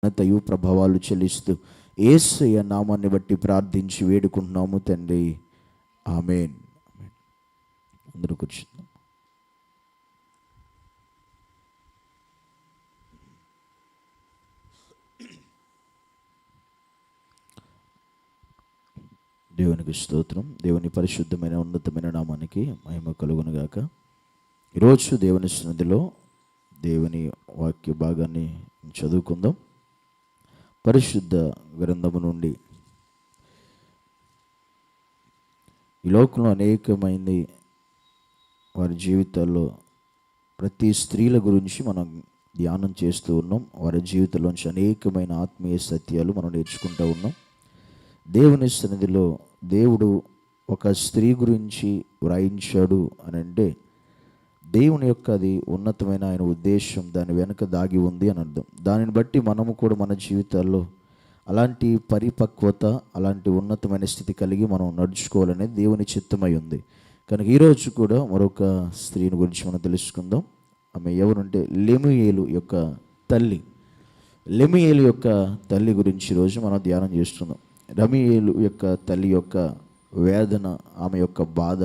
ఘనతయు ప్రభావాలు చెల్లిస్తూ యేసయ్య నామాన్ని బట్టి ప్రార్థించి వేడుకుంటున్నాము తండ్రి, ఆమేన్. అందరూ కూర్చుందాం. దేవునికి స్తోత్రం. దేవుని పరిశుద్ధమైన ఉన్నతమైన నామానికి మహిమ కలుగునుగాక. ఈరోజు దేవుని సన్నిధిలో దేవుని వాక్య భాగాన్ని చదువుకుందాం. పరిశుద్ధ గ్రంథము నుండి. ఈ లోకంలో అనేకమైంది వారి జీవితాల్లో ప్రతి స్త్రీల గురించి మనం ధ్యానం చేస్తూ ఉన్నాం. వారి జీవితంలోంచి అనేకమైన ఆత్మీయ సత్యాలు మనం నేర్చుకుంటూ ఉన్నాం. దేవుని సన్నిధిలో దేవుడు ఒక స్త్రీ గురించి వ్రాయించాడు అని అంటే దేవుని యొక్క అది ఉన్నతమైన ఆయన ఉద్దేశం దాని వెనుక దాగి ఉంది అని అర్థం. దానిని బట్టి మనము కూడా మన జీవితాల్లో అలాంటి పరిపక్వత, అలాంటి ఉన్నతమైన స్థితి కలిగి మనం నడుచుకోవాలనేది దేవుని చిత్తమై ఉంది. కనుక ఈరోజు కూడా మరొక స్త్రీని గురించి మనం తెలుసుకుందాం. ఆమె ఎవరంటే లెమూయేలు యొక్క తల్లి. లెమూయేలు యొక్క తల్లి గురించి ఈరోజు మనం ధ్యానం చేస్తున్నాం. లెమూయేలు యొక్క తల్లి యొక్క వేదన, ఆమె యొక్క బాధ,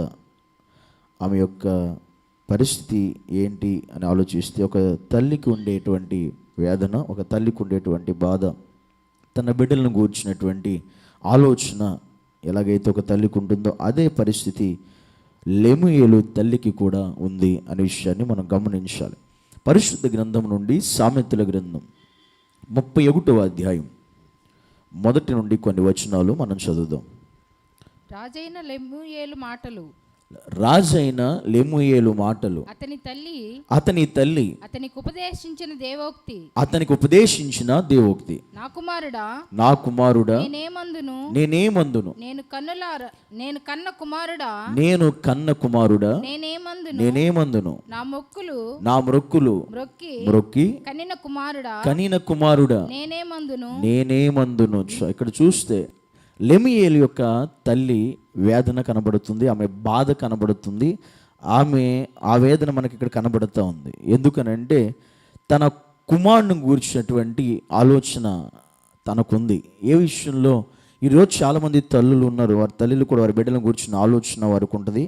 ఆమె యొక్క పరిస్థితి ఏంటి అని ఆలోచిస్తే, ఒక తల్లికి ఉండేటువంటి వేదన, ఒక తల్లికి ఉండేటువంటి బాధ, తన బిడ్డలను గూర్చినటువంటి ఆలోచన ఎలాగైతే ఒక తల్లికి ఉంటుందో అదే పరిస్థితి లెమూయేలు తల్లికి కూడా ఉంది అనే విషయాన్ని మనం గమనించాలి. పరిశుద్ధ గ్రంథం నుండి సామెతల గ్రంథం 31వ అధ్యాయం మొదటి నుండి కొన్ని వచనాలు మనం చదువుదాం. రాజైన లెమూయేలు మాటలు. రాజైన లెమూయేలు మాటలు. అతని తల్లి అతనికి ఉపదేశించిన దేవోక్తి. నా కుమారుడా నేనేమందును నేను కన్న కుమారుడా నేనేమందును నా మొక్కులు మ్రొక్కి కనిన కుమారుడా నేనేమందును. ఇక్కడ చూస్తే లెమూయేలు యొక్క తల్లి వేదన కనబడుతుంది, ఆమె బాధ కనబడుతుంది. ఆమె ఆ వేదన మనకి ఇక్కడ కనబడుతూ ఉంది. ఎందుకనంటే తన కుమారుని గూర్చినటువంటి ఆలోచన తనకుంది. ఏ విషయంలో? ఈరోజు చాలామంది తల్లులు ఉన్నారు, వారి తల్లులు కూడా వారి బిడ్డలను గూర్చిన ఆలోచన వారికి ఉంటుంది.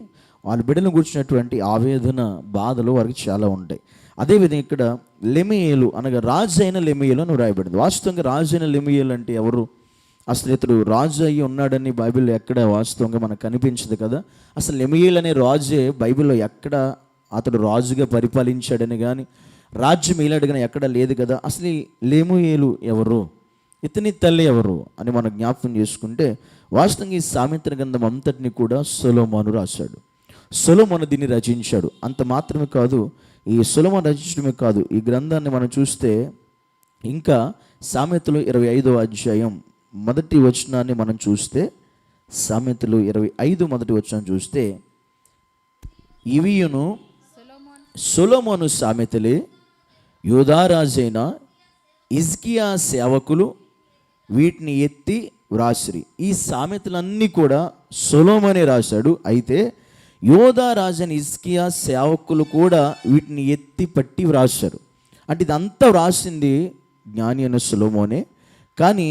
వాళ్ళ బిడ్డలను గూర్చినటువంటి ఆవేదన, బాధలు వారికి చాలా ఉంటాయి. అదేవిధంగా ఇక్కడ లెమూయేలు అనగా రాజైన లెమూయేలు అని రాయబడింది. వాస్తవంగా రాజైన లెమూయేలు అంటే ఎవరు? అసలు ఇతడు రాజు అయ్యి ఉన్నాడని బైబిల్లో ఎక్కడ వాస్తవంగా మనకు కనిపించదు కదా. అసలు లెమూయేలు అనే రాజే బైబిల్లో ఎక్కడ అతడు రాజుగా పరిపాలించాడని కానీ, రాజ్యం ఏలాడు కానీ ఎక్కడ లేదు కదా. అసలు ఈ లెమూయేలు ఎవరు, ఇతని తల్లి ఎవరు అని మనం జ్ఞాపకం చేసుకుంటే, వాస్తవంగా ఈ సామెతల గ్రంథం అంతటిని కూడా సొలొమోను రాశాడు. సొలొమోను దీన్ని రచించాడు. అంత మాత్రమే కాదు, ఈ సొలొమోను రచించడమే కాదు, ఈ గ్రంథాన్ని మనం చూస్తే ఇంకా సామెతలు 25వ అధ్యాయం మొదటి వచనాన్ని మనం చూస్తే, సామెతలు 25 మొదటి వచనం చూస్తే, ఇవియును సొలొమోను సామెతలే, యూదారాజైన హిజ్కియా సేవకులు వీటిని ఎత్తి వ్రాసిరి. ఈ సామెతలన్నీ కూడా సొలొమోనే రాశాడు. అయితే యూదారాజైన హిజ్కియా సేవకులు కూడా వీటిని ఎత్తి పట్టి వ్రాశారు. అంటే ఇదంతా వ్రాసింది జ్ఞాని అయిన సొలొమోనే. కానీ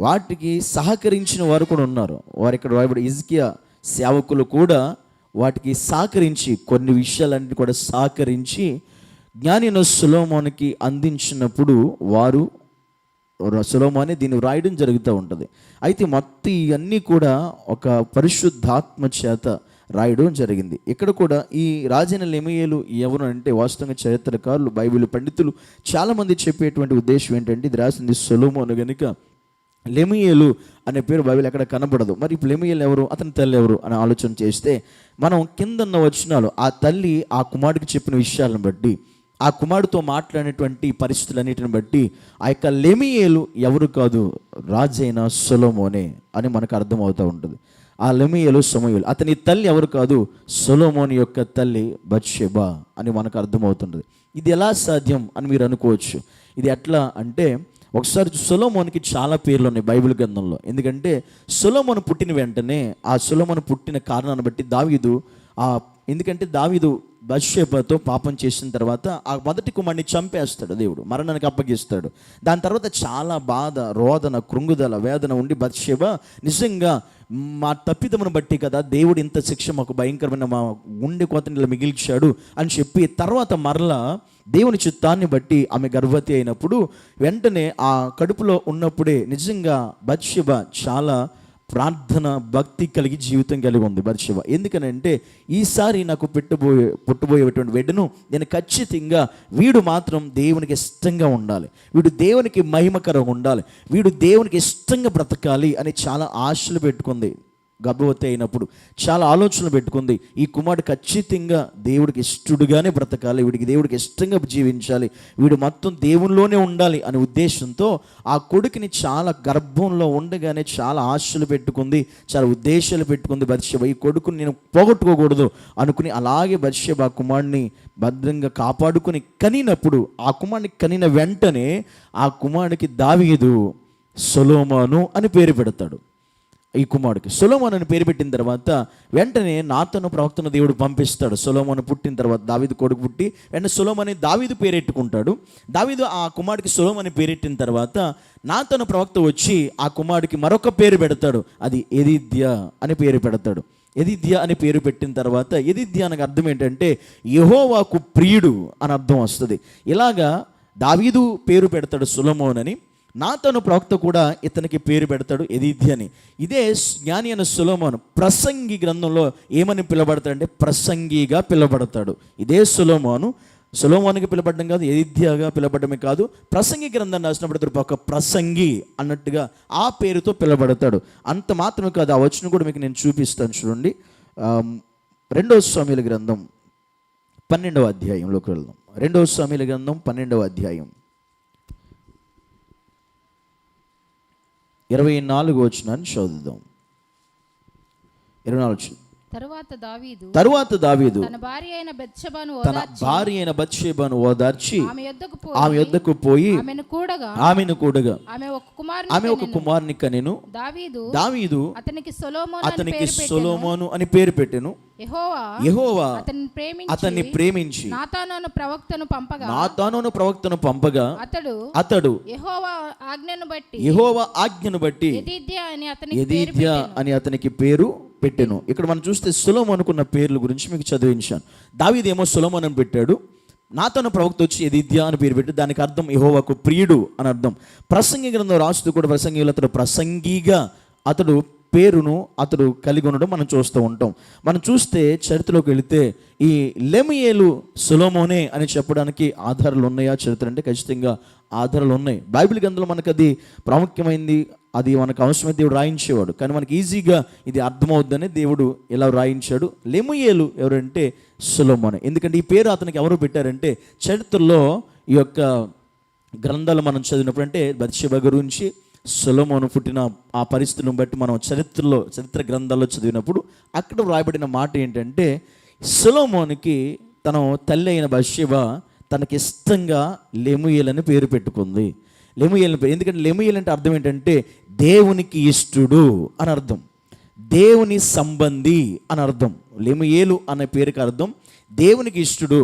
వాటికి సహకరించిన వారు కూడా ఉన్నారు. వారు ఇక్కడ రాయబడి హిజ్కియా సేవకులు కూడా వాటికి సహకరించి, కొన్ని విషయాలన్నీ కూడా సహకరించి జ్ఞాని అయిన సొలొమోనుకి అందించినప్పుడు వారు సొలొమోనే దీన్ని వ్రాయడం జరుగుతూ ఉంటుంది. అయితే మొత్తం ఇవన్నీ కూడా ఒక పరిశుద్ధాత్మ చేత రాయడం జరిగింది. ఇక్కడ కూడా ఈ రాజైన లెమూయేలు ఎవరు అంటే, వాస్తవంగా చరిత్రకారులు, బైబిల్ పండితులు చాలామంది చెప్పేటువంటి ఉద్దేశం ఏంటంటే, ఇది రాసింది సొలొమోను కనుక లెమూయేలు అనే పేరు బైబిల్ ఎక్కడ కనబడదు. మరి ఇప్పుడు లెమూయేలు ఎవరు, అతని తల్లి ఎవరు అని ఆలోచన చేస్తే, మనం కిందన్న వచనాలు ఆ తల్లి ఆ కుమారుడికి చెప్పిన విషయాలను బట్టి, ఆ కుమారుడితో మాట్లాడినటువంటి పరిస్థితులన్నిటిని బట్టి ఆ యొక్క లెమూయేలు ఎవరు కాదు, రాజైన సొలొమోనే అని మనకు అర్థమవుతూ ఉంటుంది. ఆ లెమూయేలు సమూయేలు, అతని తల్లి ఎవరు కాదు, సొలొమోను యొక్క తల్లి బత్షెబా అని మనకు అర్థమవుతుంది. ఇది ఎలా సాధ్యం అని మీరు అనుకోవచ్చు. ఇది ఎట్లా అంటే, ఒకసారి సొలొమోనుకి చాలా పేర్లు ఉన్నాయి బైబిల్ గ్రంథంలో. ఎందుకంటే సొలొమోను పుట్టిన వెంటనే, ఆ సొలొమోను పుట్టిన కారణాన్ని బట్టి దావీదు ఎందుకంటే దావీదు బత్షెబతో పాపం చేసిన తర్వాత ఆ మొదటి కుమారుని చంపేస్తాడు దేవుడు, మరణానికి అప్పగిస్తాడు. దాని తర్వాత చాలా బాధ, రోదన, కృంగుదల, వేదన ఉండి బత్షెబ నిజంగా మా తప్పిదమును బట్టి కదా దేవుడు ఇంత శిక్ష మాకు భయంకరమైన మా గుండె కోతనిలా మిగిల్చాడు అని చెప్పి తర్వాత మరలా దేవుని చిత్తాన్ని బట్టి ఆమె గర్భవతి అయినప్పుడు వెంటనే ఆ కడుపులో ఉన్నప్పుడే నిజంగా బత్షెబ చాలా ప్రార్థన భక్తి కలిగి జీవితం కలిగి ఉంది బత్షెబ. ఎందుకనంటే ఈసారి నాకు పుట్టబోయేటువంటి బిడ్డను నేను ఖచ్చితంగా వీడు మాత్రం దేవునికి ఇష్టంగా ఉండాలి, వీడు దేవునికి మహిమకరంగా ఉండాలి, వీడు దేవునికి ఇష్టంగా బ్రతకాలి అని చాలా ఆశలు పెట్టుకుంది. గర్భవతి అయినప్పుడు చాలా ఆలోచనలు పెట్టుకుంది. ఈ కుమారుడు ఖచ్చితంగా దేవుడికి ఇష్టడుగానే బ్రతకాలి, వీడికి దేవుడికి ఇష్టంగా జీవించాలి, వీడు మొత్తం దేవునిలోనే ఉండాలి అనే ఉద్దేశంతో ఆ కొడుకుని చాలా గర్భంలో ఉండగానే చాలా ఆశలు పెట్టుకుంది, చాలా ఉద్దేశాలు పెట్టుకుంది బత్షెబ. ఈ కొడుకుని నేను పోగొట్టుకోకూడదు అనుకుని అలాగే బత్షెబ ఆ కుమారుడిని భద్రంగా కాపాడుకుని కనినప్పుడు ఆ కుమారుడిని కనిన వెంటనే ఆ కుమారుడికి దావీదు సొలొమోను అని పేరు పెడతాడు. ఈ కుమారుడికి సొలొమోను అని పేరు పెట్టిన తర్వాత వెంటనే నాతాను ప్రవక్తను దేవుడు పంపిస్తాడు. సొలొమోను పుట్టిన తర్వాత దావీదు కొడుకు పుట్టి వెంటనే సొలొమోను దావీదు పేరెట్టుకుంటాడు. దావీదు ఆ కుమారుడికి సొలొమోను పేరెట్టిన తర్వాత నాతాను ప్రవక్త వచ్చి ఆ కుమారుడికి మరొక పేరు పెడతాడు, అది యెదిద్యా అని పేరు పెడతాడు. యెదిద్యా అని పేరు పెట్టిన తర్వాత యెదిద్యా అనగా అర్థం ఏంటంటే యెహోవాకు ప్రియుడు అని అర్థం వస్తుంది. ఇలాగా దావీదు పేరు పెడతాడు సొలొమోను అని, నాతాను ప్రవక్త కూడా ఇతనికి పేరు పెడతాడు యెదిద్యా అని. ఇదే జ్ఞాని అయిన సొలొమోను ప్రసంగి గ్రంథంలో ఏమని పిలబడతాడంటే ప్రసంగిగా పిలబడతాడు. ఇదే సొలొమోనుకి పిలబడడం కాదు, యెదిద్యాగా పిలబడమే కాదు, ప్రసంగి గ్రంథాన్ని రాసినప్పుడు ఒక ప్రసంగి అన్నట్టుగా ఆ పేరుతో పిలబడతాడు. అంత మాత్రమే కాదు, ఆ వచనం కూడా మీకు నేను చూపిస్తాను చూడండి. 2 సమూయేలు గ్రంథం 12వ అధ్యాయంలోకి వెళ్దాం. 2 సమూయేలు గ్రంథం 12వ అధ్యాయం 24 వచనాన్ని చదువుదాం. 24. తరువాత దావీదు తన భార్య అయిన బత్షెబను ఓదార్చి ఆమె యొద్దకు పోయి ఆమెను కూడగా ఆమె ఒక కుమారుని కనెను. దావీదు అతనికి సొలొమోను అని పేరు పెట్టెను. యెహోవా అతన్ని ప్రేమించి నాతాను ప్రవక్తను పంపగా అతడు యెహోవా ఆజ్ఞను బట్టి యెదిద్యా అని అతనికి పేరు పెట్టెను. ఇక్కడ మనం చూస్తే సొలొమోను అనుకున్న పేర్ల గురించి మీకు చదివించాను. దావీదేమో సొలొమోను అని పెట్టాడు, నాతాను ప్రవక్త వచ్చి యెదిద్యా అని పేరు పెట్టి దానికి అర్థం యెహోవాకు ప్రియుడు అని అర్థం. ప్రసంగి గ్రంథం రాస్తూ కూడా ప్రసంగిలో అతడు ప్రసంగిగా అతడు పేరును అతడు కలిగి ఉండడం మనం చూస్తూ ఉంటాం. మనం చూస్తే చరిత్రలోకి వెళితే ఈ లెముయేలు సొలొమోనే అని చెప్పడానికి ఆధారాలు ఉన్నాయా చరిత్ర అంటే ఖచ్చితంగా ఆధారాలు ఉన్నాయి. బైబిల్ గ్రంథంలో మనకు అది ప్రాముఖ్యమైంది, అది మనకు అవసరమైన దేవుడు రాయించేవాడు, కానీ మనకి ఈజీగా ఇది అర్థమవుద్దని దేవుడు ఇలా రాయించాడు. లెముయేలు ఎవరంటే సొలొమోనే. ఎందుకంటే ఈ పేరు అతనికి ఎవరు పెట్టారంటే చరిత్రలో ఈ యొక్క గ్రంథాలు మనం చదివినప్పుడు అంటే బత్షెబ గురించి సొలొమోను పుట్టిన ఆ పరిస్థితులను బట్టి మనం చరిత్ర గ్రంథాల్లో చదివినప్పుడు అక్కడ వ్రాయబడిన మాట ఏంటంటే సొలొమోనుకి తన తల్లి అయిన బత్షెబ తనకి ఇష్టంగా లెముయేలు అని పేరు పెట్టుకుంది. లెముయేలు ఎందుకంటే లెముయేలు అంటే అర్థం ఏంటంటే దేవునికి ఇష్టడు అని అర్థం, దేవుని సంబంధి అని అర్థం. లెముయేలు అనే పేరుకి అర్థం దేవునికి ఇష్టడు.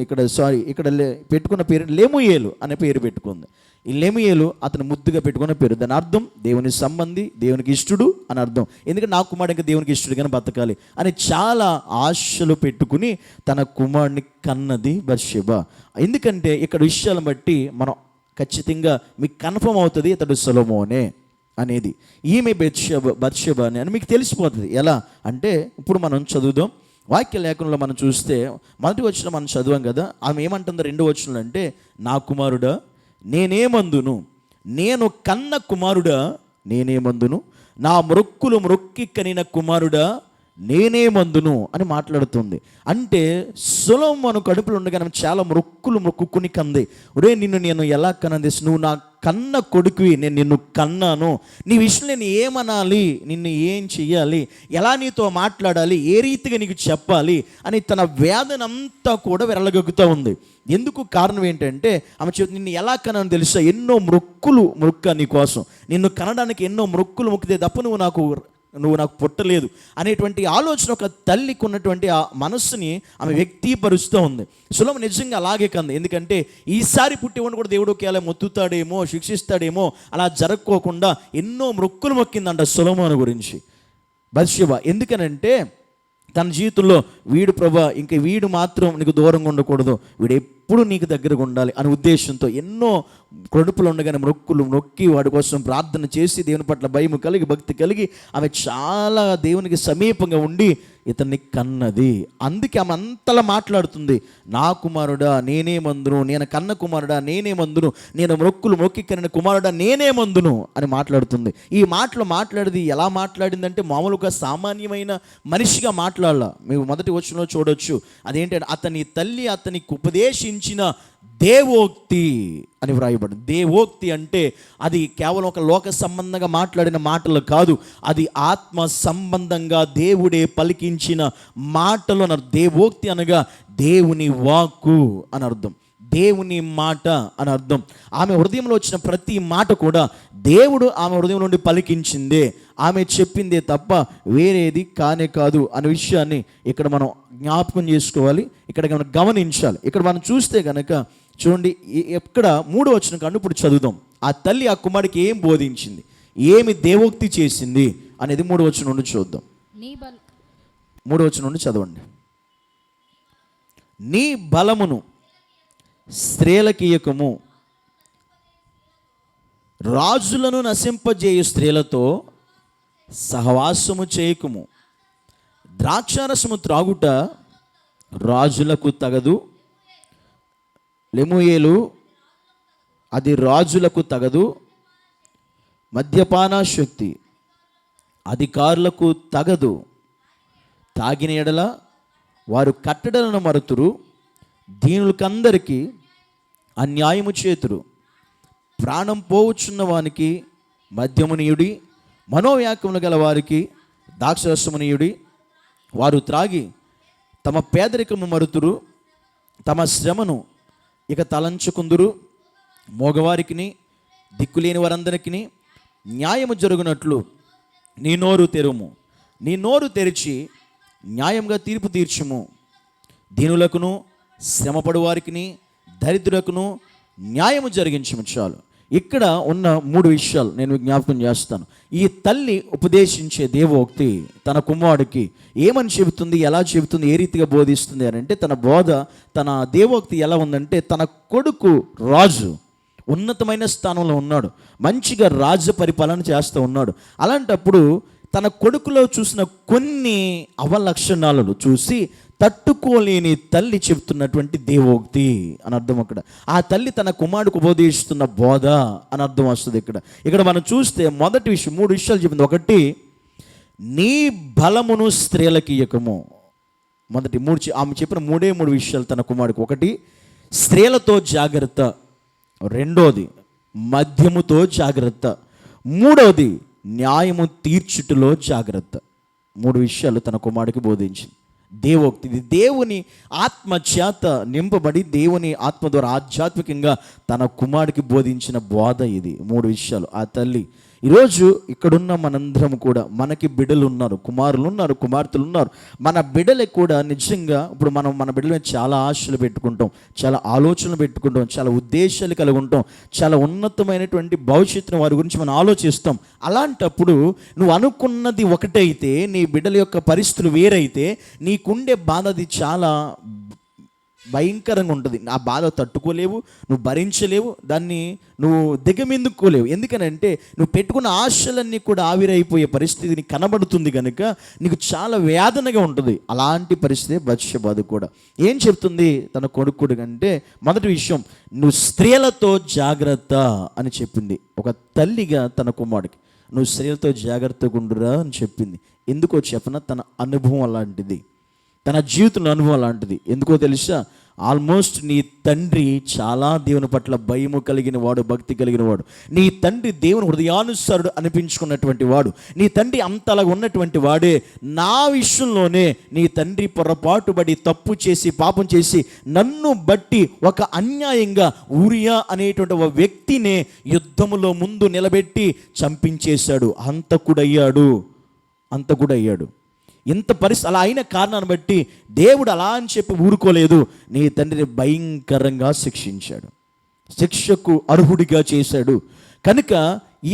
ఇక్కడ పెట్టుకున్న పేరు లెముయేలు అనే పేరు పెట్టుకుంది. ఈ లెముయేలు అతను ముద్దుగా పెట్టుకున్న పేరు. దాని అర్థం దేవుని సంబంధి, దేవునికి ఇష్టడు అని అర్థం. ఎందుకంటే నా కుమారుడు ఇంకా దేవునికి ఇష్టడుగానే బతకాలి అని చాలా ఆశలు పెట్టుకుని తన కుమారుడిని కన్నది బత్షెబ. ఎందుకంటే ఇక్కడ విషయాలను బట్టి మనం ఖచ్చితంగా మీకు కన్ఫర్మ్ అవుతుంది ఇతడు సొలొమోనే అనేది. ఈమె బత్షెబ అని మీకు తెలిసిపోతుంది. ఎలా అంటే ఇప్పుడు మనం చదువుదాం. వాక్య లేఖనంలో మనం చూస్తే మొదటి వచనం మనం చదివాం కదా, ఆమె ఏమంటుందో 2వ వచనంలో అంటే నా కుమారుడా నేనేమందును, నేను కన్న కుమారుడా నేనేమందును, నా మ్రొక్కి కనిన కుమారుడా నేనే మందును అని మాట్లాడుతుంది. అంటే సొలొమోను కడుపులో ఉండగానే చాలా మొక్కుకుని కంది. ఒరే నిన్ను నేను ఎలా కన్నది, నువ్వు నా కన్న కొడుకువి, నేను నిన్ను కన్నాను, నీ విషయంలో నేను ఏమనాలి, నిన్ను ఏం చెయ్యాలి, ఎలా నీతో మాట్లాడాలి, ఏ రీతిగా నీకు చెప్పాలి అని తన వేదనంతా కూడా వెరలగొక్కుతూ ఉంది. ఎందుకు కారణం ఏంటంటే ఆమె చెప్తుంది, నిన్ను ఎలా కనని తెలుసా, ఎన్నో మొక్క నీ కోసం, నిన్ను కనడానికి ఎన్నో మొక్కితే తప్ప నువ్వు నాకు పుట్టలేదు అనేటువంటి ఆలోచన ఒక తల్లికి ఉన్నటువంటి ఆ మనస్సుని ఆమె వ్యక్తీపరుస్తూ ఉంది. సొలొమోను నిజంగా అలాగే కంది. ఎందుకంటే ఈసారి పుట్టేవాడిని కూడా దేవుడు ఒకేలా మొత్తుతాడేమో, శిక్షిస్తాడేమో, అలా జరగకోకుండా ఎన్నో మొక్కిందంట సొలొమోను గురించి బత్షెబ. ఎందుకనంటే తన జీవితంలో వీడు ప్రభా ఇంక వీడు మాత్రం నీకు దూరంగా ఉండకూడదు, వీడు ఎప్పుడు నీకు దగ్గరగా ఉండాలి అనే ఉద్దేశంతో ఎన్నో కడుపులు ఉండగానే మొక్కి వాడి కోసం ప్రార్థన చేసి దేవుని పట్ల భయం కలిగి భక్తి కలిగి ఆమె చాలా దేవునికి సమీపంగా ఉండి ఇతన్ని కన్నది. అందుకే ఆమె అంతలా మాట్లాడుతుంది, నా కుమారుడా నేనే మందును, నేను కన్న కుమారుడా నేనే మందును, నేను మొక్కి కన్న కుమారుడా నేనే మందును అని మాట్లాడుతుంది. ఈ మాటలు మాట్లాడేది ఎలా మాట్లాడిందంటే మామూలుగా సామాన్యమైన మనిషిగా మాట్లాడాల. మీరు మొదటి వచనంలో చూడొచ్చు. అదేంటంటే అతని తల్లి అతనికి ఉపదేశించిన దేవోక్తి అని వ్రాయబడింది. దేవోక్తి అంటే అది కేవలం ఒక లోక సంబంధంగా మాట్లాడిన మాటలు కాదు, అది ఆత్మ సంబంధంగా దేవుడే పలికించిన మాటలు అన్నారు. దేవోక్తి అనగా దేవుని వాక్కు అని అర్థం, దేవుని మాట అని అర్థం. ఆమె హృదయంలో వచ్చిన ప్రతి మాట కూడా దేవుడు ఆమె హృదయం నుండి పలికించిందే, ఆమె చెప్పిందే తప్ప వేరేది కానే కాదు అనే విషయాన్ని ఇక్కడ మనం జ్ఞాపకం చేసుకోవాలి, ఇక్కడ మనం గమనించాలి. ఇక్కడ మనం చూస్తే కనుక చూడండి, ఎక్కడ 3వ వచనం కన్నా ఇప్పుడు చదువుదాం. ఆ తల్లి ఆ కుమారుడికి ఏం బోధించింది, ఏమి దేవోక్తి చేసింది అనేది 3వ వచనం నుండి చూద్దాం. 3వ వచనం నుండి చదవండి. నీ బలమును స్త్రీలకియకము, రాజులను నశింపజేయు స్త్రీలతో సహవాసము చేయకుము, ద్రాక్షారసము త్రాగుట రాజులకు తగదు, లెమూయేలు అది రాజులకు తగదు, మద్యపాన శక్తి అధికారులకు తగదు, తాగిన ఎడల వారు కట్టడలను మరుతురు, దీనులకందరికీ అన్యాయము చేతురు, ప్రాణం పోవచ్చున్న వానికి మద్యమునీయుడి, మనోవ్యాకములు గల వారికి ద్రాక్షరసమునీయుడి, వారు త్రాగి తమ పేదరికము మరుతురు, తమ శ్రమను ఇక తలంచుకుందురు, మోగవారికిని దిక్కులేని వారందరికీ న్యాయము జరుగునట్లు నీ నోరు తెరుము, నీ నోరు తెరిచి న్యాయంగా తీర్పు తీర్చుము, దీనులకును శ్రమపడు వారికి దరిద్రులకును న్యాయము జరిగించము. చాలు. ఇక్కడ ఉన్న 3 విషయాలు నేను జ్ఞాపకం చేస్తాను. ఈ తల్లి ఉపదేశించే దేవోక్తి తన కుమారుడికి ఏమని చెబుతుంది, ఎలా చెబుతుంది, ఏ రీతిగా బోధిస్తుంది అని అంటే, తన బోధ, తన దేవోక్తి ఎలా ఉందంటే, తన కొడుకు రాజు ఉన్నతమైన స్థానంలో ఉన్నాడు, మంచిగా రాజ్య పరిపాలన చేస్తూ ఉన్నాడు. అలాంటప్పుడు తన కొడుకులో చూసిన కొన్ని అవలక్షణాలను చూసి తట్టుకోలేని తల్లి చెబుతున్నటువంటి దేవోక్తి అని అర్థం. అక్కడ ఆ తల్లి తన కుమారుడికి ఉపదేశిస్తున్న బోధ అని అర్థం వస్తుంది. ఇక్కడ మనం చూస్తే మొదటి విషయం 3 విషయాలు చెప్పింది. ఒకటి, నీ బలమును స్త్రీలకి ఇయ్యకము. మొదటి ఆమె చెప్పిన 3 విషయాలు తన కుమారుడికి. ఒకటి, స్త్రీలతో జాగ్రత్త. రెండోది, మద్యముతో జాగ్రత్త. మూడోది, న్యాయము తీర్చుటలో జాగ్రత్త. 3 విషయాలు తన కుమారుడికి బోధించింది. దేవోక్తి ఇది దేవుని ఆత్మ చేత నింపబడి దేవుని ఆత్మ ద్వారా ఆధ్యాత్మికంగా తన కుమారుడికి బోధించిన బోధ ఇది. 3 విషయాలు ఆ తల్లి. ఈరోజు ఇక్కడున్న మనందరం కూడా మనకి బిడ్డలు ఉన్నారు, కుమారులు ఉన్నారు, కుమార్తెలు ఉన్నారు. మన బిడ్డలకు కూడా నిజంగా ఇప్పుడు మనం మన బిడ్డల మీద చాలా ఆశలు పెట్టుకుంటాం, చాలా ఆలోచనలు పెట్టుకుంటాం, చాలా ఉద్దేశాలు కలిగి ఉంటాం, చాలా ఉన్నతమైనటువంటి భవిష్యత్తును వారి గురించి మనం ఆలోచిస్తాం. అలాంటప్పుడు నువ్వు అనుకున్నది ఒకటైతే నీ బిడ్డల యొక్క పరిస్థితులు వేరైతే నీకుండే బాధ అది చాలా భయంకరంగా ఉంటుంది. ఆ బాధ తట్టుకోలేవు, నువ్వు భరించలేవు, దాన్ని నువ్వు దిగమిందుకోలేవు. ఎందుకనంటే నువ్వు పెట్టుకున్న ఆశలన్నీ కూడా ఆవిరైపోయే పరిస్థితి నీకు కనబడుతుంది కనుక నీకు చాలా వేదనగా ఉంటుంది. అలాంటి పరిస్థితి బత్షెబ కూడా ఏం చెప్తుంది తన కొడుకుడు అంటే, మొదటి విషయం, నువ్వు స్త్రీలతో జాగ్రత్త అని చెప్పింది. ఒక తల్లిగా తన కుమారుడికి నువ్వు స్త్రీలతో జాగ్రత్తగా ఉండురా అని చెప్పింది. ఎందుకో చెప్పన, తన అనుభవం అలాంటిది, తన జీవితంలో అనుభవం అలాంటిది. ఎందుకో తెలుసా, ఆల్మోస్ట్ నీ తండ్రి చాలా దేవుని పట్ల భయము కలిగిన వాడు, భక్తి కలిగిన వాడు. నీ తండ్రి దేవుని హృదయానుసారుడు అనిపించుకున్నటువంటి వాడు. నీ తండ్రి అంతలాగా ఉన్నటువంటి వాడే. నా విషయంలోనే నీ తండ్రి పొరపాటు పడి తప్పు చేసి పాపం చేసి నన్ను బట్టి ఒక అన్యాయంగా ఊరియా అనేటువంటి ఒక వ్యక్తినే యుద్ధములో ముందు నిలబెట్టి చంపించేశాడు. అంతకుడయ్యాడు. ఇంత పరిస్థితి అలా అయిన కారణాన్ని బట్టి దేవుడు అలా అని చెప్పి ఊరుకోలేదు. నీ తండ్రిని భయంకరంగా శిక్షించాడు, శిక్షకు అర్హుడిగా చేశాడు. కనుక